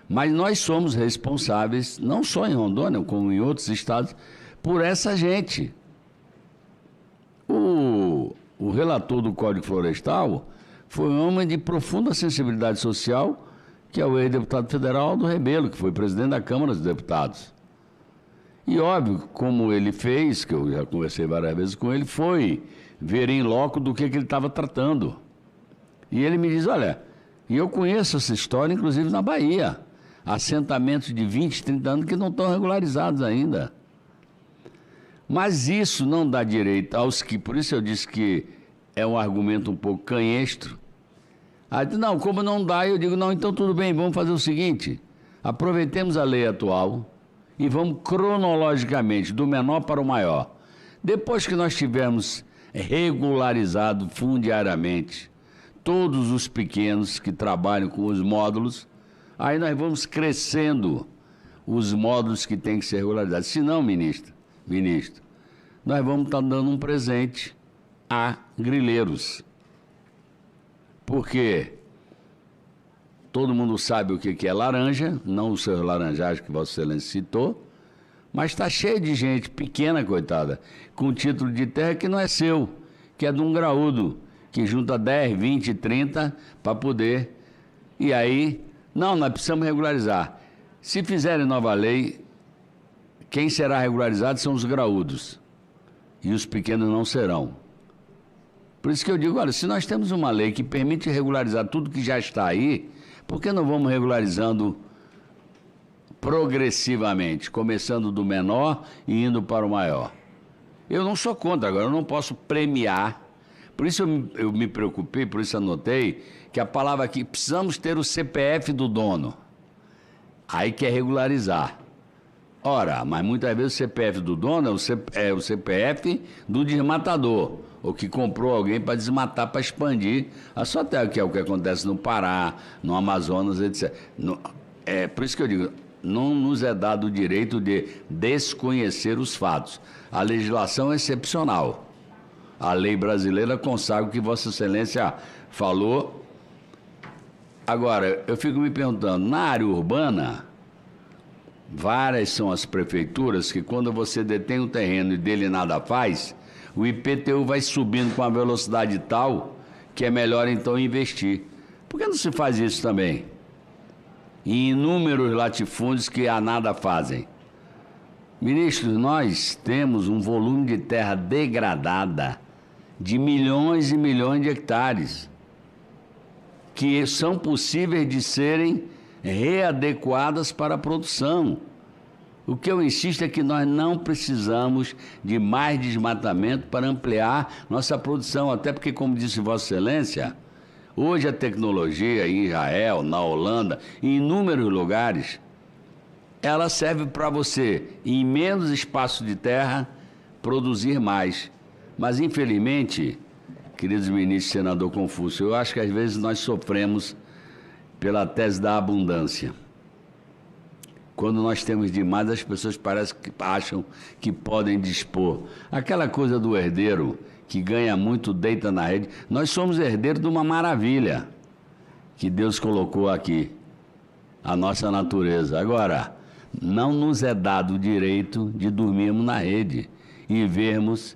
Mas nós somos responsáveis, não só em Rondônia, como em outros estados, por essa gente. O relator do Código Florestal foi um homem de profunda sensibilidade social, que é o ex-deputado federal Aldo Rebelo, que foi presidente da Câmara dos Deputados. E óbvio, como ele fez, que eu já conversei várias vezes com ele, foi ver em loco do que ele estava tratando. E ele me diz, olha, e eu conheço essa história, inclusive na Bahia, assentamentos de 20, 30 anos que não estão regularizados ainda. Mas isso não dá direito aos que, por isso eu disse que é um argumento um pouco canhestro. Aí, não, como não dá, eu digo, não, então tudo bem, vamos fazer o seguinte, aproveitemos a lei atual e vamos cronologicamente, do menor para o maior. Depois que nós tivermos regularizado fundiariamente todos os pequenos que trabalham com os módulos, aí nós vamos crescendo os módulos que têm que ser regularizados. Se não, ministro, nós vamos estar dando um presente a grileiros. Porque todo mundo sabe o que é laranja, não os seus laranjais que Vossa Excelência citou, mas está cheio de gente pequena, coitada, com título de terra que não é seu, que é de um graúdo, que junta 10, 20, 30 para poder. E aí, não, nós precisamos regularizar. Se fizerem nova lei, quem será regularizado são os graúdos, e os pequenos não serão. Por isso que eu digo, olha, se nós temos uma lei que permite regularizar tudo que já está aí, por que não vamos regularizando progressivamente, começando do menor e indo para o maior? Eu não sou contra, agora eu não posso premiar. Por isso eu me preocupei, por isso anotei, que a palavra aqui, precisamos ter o CPF do dono. Aí quer regularizar. Ora, mas muitas vezes o CPF do dono é o CPF do desmatador, ou que comprou alguém para desmatar, para expandir a sua terra, que é o que acontece no Pará, no Amazonas, etc. Por isso que eu digo, não nos é dado o direito de desconhecer os fatos. A legislação é excepcional. A lei brasileira consagra o que Vossa Excelência falou. Agora, eu fico me perguntando, na área urbana, várias são as prefeituras que, quando você detém um terreno e dele nada faz, o IPTU vai subindo com uma velocidade tal que é melhor então investir. Por que não se faz isso também? Em inúmeros latifúndios que a nada fazem. Ministros, nós temos um volume de terra degradada de milhões e milhões de hectares que são possíveis de serem readequadas para a produção. O que eu insisto é que nós não precisamos de mais desmatamento para ampliar nossa produção, até porque, como disse Vossa Excelência, hoje a tecnologia em Israel, na Holanda, em inúmeros lugares, ela serve para você, em menos espaço de terra, produzir mais. Mas, infelizmente, queridos ministros, senador Confúcio, eu acho que às vezes nós sofremos pela tese da abundância. Quando nós temos demais, as pessoas parecem que acham que podem dispor. Aquela coisa do herdeiro que ganha muito, deita na rede. Nós somos herdeiros de uma maravilha que Deus colocou aqui, a nossa natureza. Agora, não nos é dado o direito de dormirmos na rede e vermos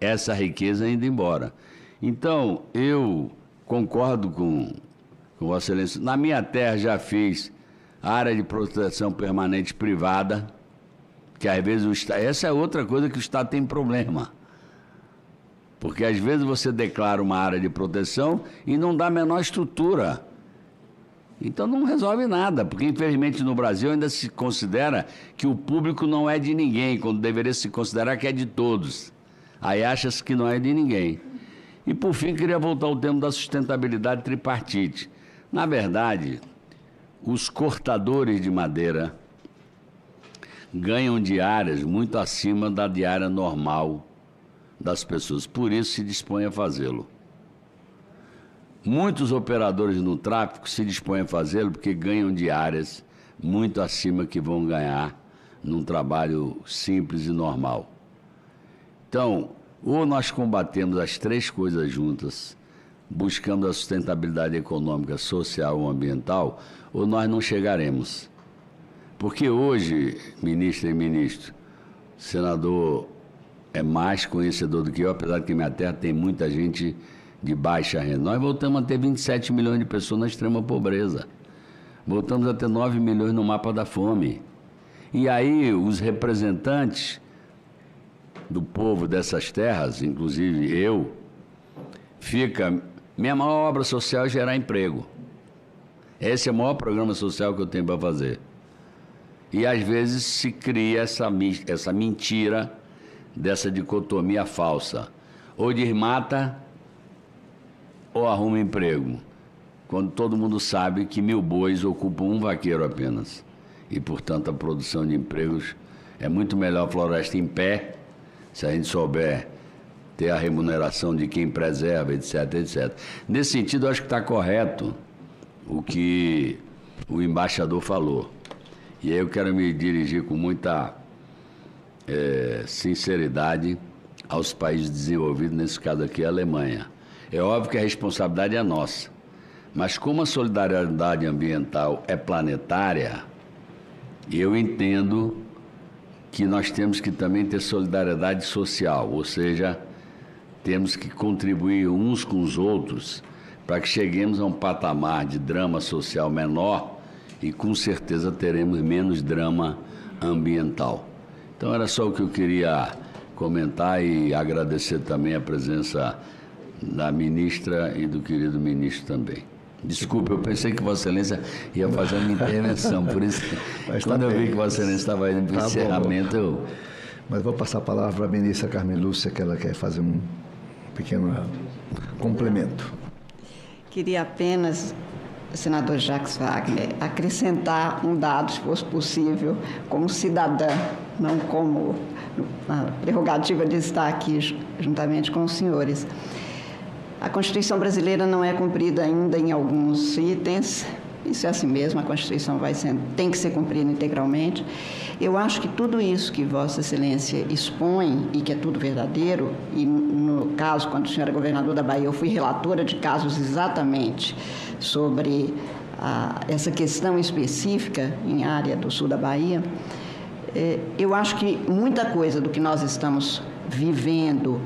essa riqueza indo embora. Então, eu concordo com Vossa Excelência. Na minha terra já fiz área de proteção permanente privada, que às vezes o Estado... Essa é outra coisa que o Estado tem problema. Porque às vezes você declara uma área de proteção e não dá a menor estrutura. Então não resolve nada, porque infelizmente no Brasil ainda se considera que o público não é de ninguém, quando deveria se considerar que é de todos. Aí acha-se que não é de ninguém. E por fim, queria voltar ao tema da sustentabilidade tripartite. Na verdade, os cortadores de madeira ganham diárias muito acima da diária normal das pessoas, por isso se dispõem a fazê-lo. Muitos operadores no tráfico se dispõem a fazê-lo porque ganham diárias muito acima que vão ganhar num trabalho simples e normal. Então, ou nós combatemos as três coisas juntas, buscando a sustentabilidade econômica, social ou ambiental, ou nós não chegaremos. Porque hoje, ministra e ministro, o senador é mais conhecedor do que eu, apesar de que minha terra tem muita gente de baixa renda. Nós voltamos a ter 27 milhões de pessoas na extrema pobreza. Voltamos a ter 9 milhões no mapa da fome. E aí os representantes do povo dessas terras, inclusive eu, minha maior obra social é gerar emprego. Esse é o maior programa social que eu tenho para fazer. E às vezes se cria essa mentira, dessa dicotomia falsa. Ou desmata ou arruma emprego. Quando todo mundo sabe que 1000 bois ocupam um vaqueiro apenas. E, portanto, a produção de empregos é muito melhor a floresta em pé, se a gente souber ter a remuneração de quem preserva, etc, etc. Nesse sentido, eu acho que está correto o que o embaixador falou. E aí eu quero me dirigir com muita sinceridade aos países desenvolvidos, nesse caso aqui a Alemanha. É óbvio que a responsabilidade é nossa, mas como a solidariedade ambiental é planetária, eu entendo que nós temos que também ter solidariedade social, ou seja, temos que contribuir uns com os outros para que cheguemos a um patamar de drama social menor e com certeza teremos menos drama ambiental. Então era só o que eu queria comentar e agradecer também a presença da ministra e do querido ministro também. Desculpe, eu pensei que Vossa Excelência ia fazer uma intervenção, por isso, quando eu vi que Vossa Excelência estava indo para o encerramento, Mas vou passar a palavra para a ministra Carmen Lúcia, que ela quer fazer um pequeno complemento. Queria apenas, senador Jacques Wagner, acrescentar um dado, se fosse possível, como cidadã, não como a prerrogativa de estar aqui juntamente com os senhores. A Constituição brasileira não é cumprida ainda em alguns itens, isso é assim mesmo, a Constituição tem que ser cumprida integralmente. Eu acho que tudo isso que Vossa Excelência expõe, e que é tudo verdadeiro, e no caso, quando o senhor era governador da Bahia, eu fui relatora de casos exatamente sobre essa questão específica em área do sul da Bahia. Eu acho que muita coisa do que nós estamos vivendo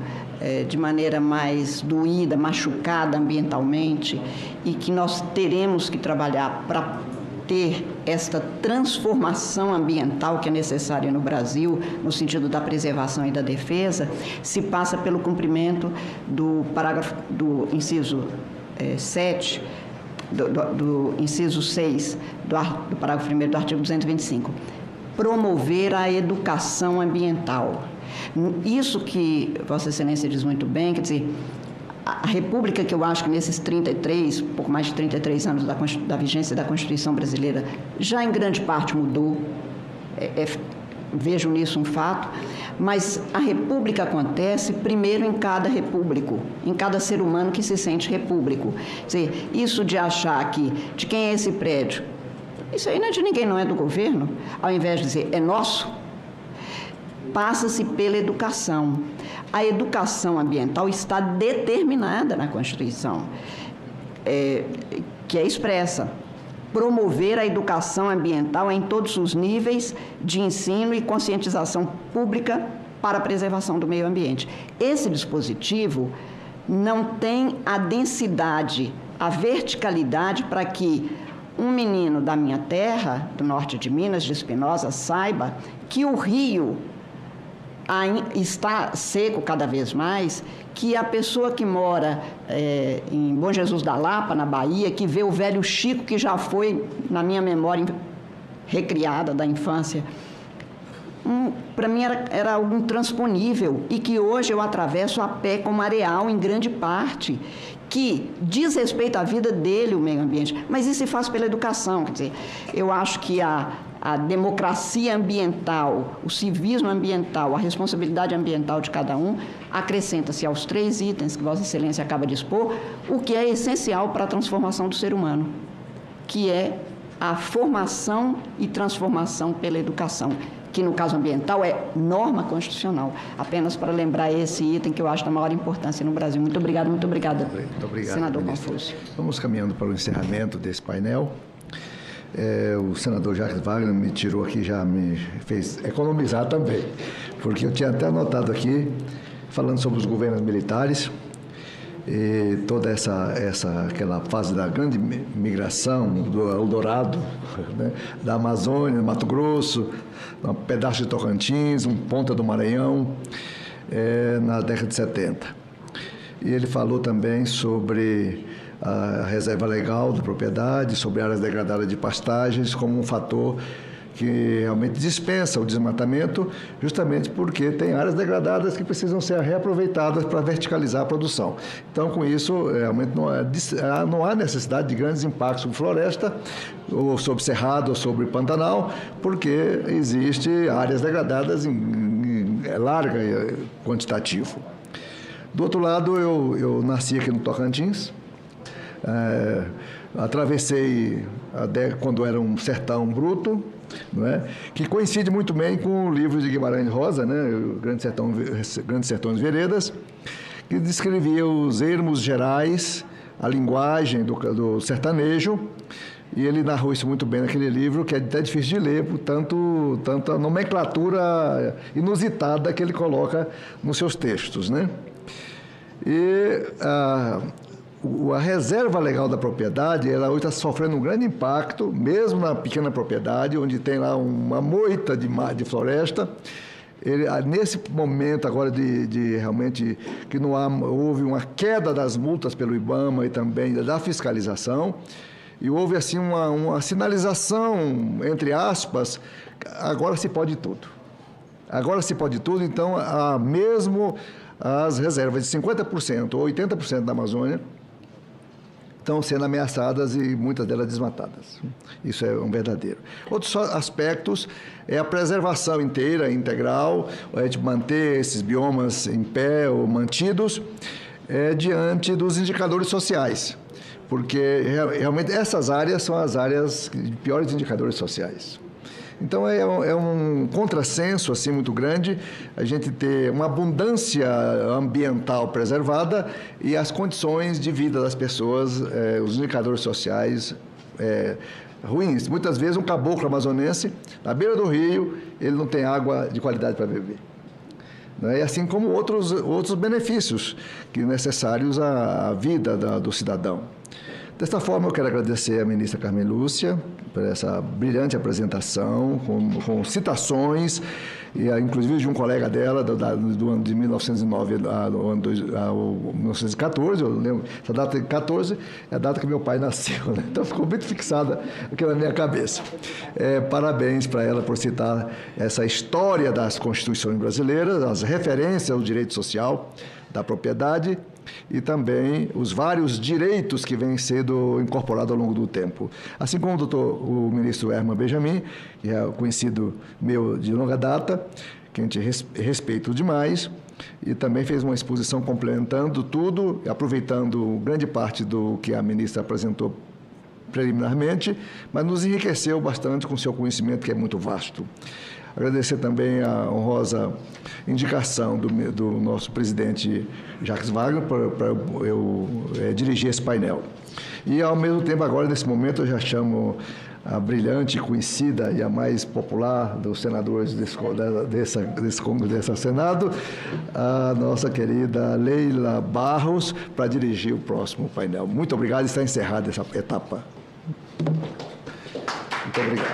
de maneira mais doída, machucada ambientalmente, e que nós teremos que trabalhar para ter esta transformação ambiental que é necessária no Brasil, no sentido da preservação e da defesa, se passa pelo cumprimento do parágrafo do inciso 7, do inciso 6, do parágrafo 1º do artigo 225. Promover a educação ambiental. Isso que Vossa Excelência diz muito bem, quer dizer, a República, que eu acho que nesses pouco mais de 33 anos da vigência da Constituição brasileira, já em grande parte mudou, vejo nisso um fato, mas a República acontece primeiro em cada repúblico, em cada ser humano que se sente repúblico. Quer dizer, isso de achar que, de quem é esse prédio? Isso aí não é de ninguém, não é do governo. Ao invés de dizer, é nosso, passa-se pela educação. A educação ambiental está determinada na Constituição, que é expressa. Promover a educação ambiental em todos os níveis de ensino e conscientização pública para a preservação do meio ambiente. Esse dispositivo não tem a densidade, a verticalidade para que um menino da minha terra, do norte de Minas, de Espinosa, saiba que o rio está seco cada vez mais, que a pessoa que mora em Bom Jesus da Lapa, na Bahia, que vê o velho Chico, que já foi, na minha memória, recriada da infância, para mim era algo intransponível e que hoje eu atravesso a pé como areal em grande parte, que diz respeito à vida dele, o meio ambiente, mas isso se faz pela educação. Quer dizer, eu acho que a democracia ambiental, o civismo ambiental, a responsabilidade ambiental de cada um, acrescenta-se aos 3 itens que Vossa Excelência acaba de expor, o que é essencial para a transformação do ser humano, que é a formação e transformação pela educação, que no caso ambiental é norma constitucional. Apenas para lembrar esse item que eu acho da maior importância no Brasil. Muito obrigada, muito obrigado, senador Confúcio. Vamos caminhando para o encerramento desse painel. O senador Jacques Wagner me tirou aqui, já me fez economizar também, porque eu tinha até anotado aqui, falando sobre os governos militares, e toda aquela fase da grande migração do Eldorado, né, da Amazônia, Mato Grosso, um pedaço de Tocantins, ponta do Maranhão, na década de 70. E ele falou também sobre a reserva legal da propriedade, sobre áreas degradadas de pastagens, como um fator que realmente dispensa o desmatamento, justamente porque tem áreas degradadas que precisam ser reaproveitadas para verticalizar a produção. Então, com isso, realmente não há necessidade de grandes impactos sobre floresta, ou sobre cerrado, ou sobre pantanal, porque existe áreas degradadas em larga quantitativo. Do outro lado, eu nasci aqui no Tocantins, atravessei quando era um sertão bruto, não é? Que coincide muito bem com o livro de Guimarães Rosa, né? Grandes Sertões Veredas, que descrevia os ermos gerais, a linguagem do sertanejo, e ele narrou isso muito bem naquele livro, que é até difícil de ler, por tanto a nomenclatura inusitada que ele coloca nos seus textos, né? E a reserva legal da propriedade, ela hoje está sofrendo um grande impacto, mesmo na pequena propriedade, onde tem lá uma moita de floresta. Nesse momento agora de realmente que houve uma queda das multas pelo IBAMA e também da fiscalização, e houve assim uma sinalização, entre aspas, agora se pode tudo. Agora se pode tudo, então mesmo as reservas de 50% ou 80% da Amazônia estão sendo ameaçadas e muitas delas desmatadas. Isso é um verdadeiro. Outros aspectos é a preservação inteira, integral, a gente manter esses biomas em pé ou mantidos diante dos indicadores sociais, porque realmente essas áreas são as áreas de piores indicadores sociais. Então, é um contrassenso assim, muito grande a gente ter uma abundância ambiental preservada e as condições de vida das pessoas, os indicadores sociais ruins. Muitas vezes, um caboclo amazonense, na beira do rio, ele não tem água de qualidade para beber. E assim como outros benefícios que necessários à vida do cidadão. Desta forma, eu quero agradecer à ministra Carmen Lúcia por essa brilhante apresentação, com citações, e inclusive de um colega dela, do ano de 1909 ao ano 1914, eu lembro, essa data de 14 é a data que meu pai nasceu, né? Então ficou muito fixada aqui na minha cabeça. Parabéns para ela por citar essa história das constituições brasileiras, as referências ao direito social da propriedade, e também os vários direitos que vêm sendo incorporados ao longo do tempo. Assim como o ministro Herman Benjamin, que é conhecido meu de longa data, que a gente respeita demais, e também fez uma exposição complementando tudo, aproveitando grande parte do que a ministra apresentou preliminarmente, mas nos enriqueceu bastante com seu conhecimento, que é muito vasto. Agradecer também a honrosa indicação do nosso presidente Jacques Wagner para eu dirigir esse painel. E, ao mesmo tempo, agora, nesse momento, eu já chamo a brilhante, conhecida e a mais popular dos senadores desse Senado, a nossa querida Leila Barros, para dirigir o próximo painel. Muito obrigado, está encerrada essa etapa. Muito obrigado.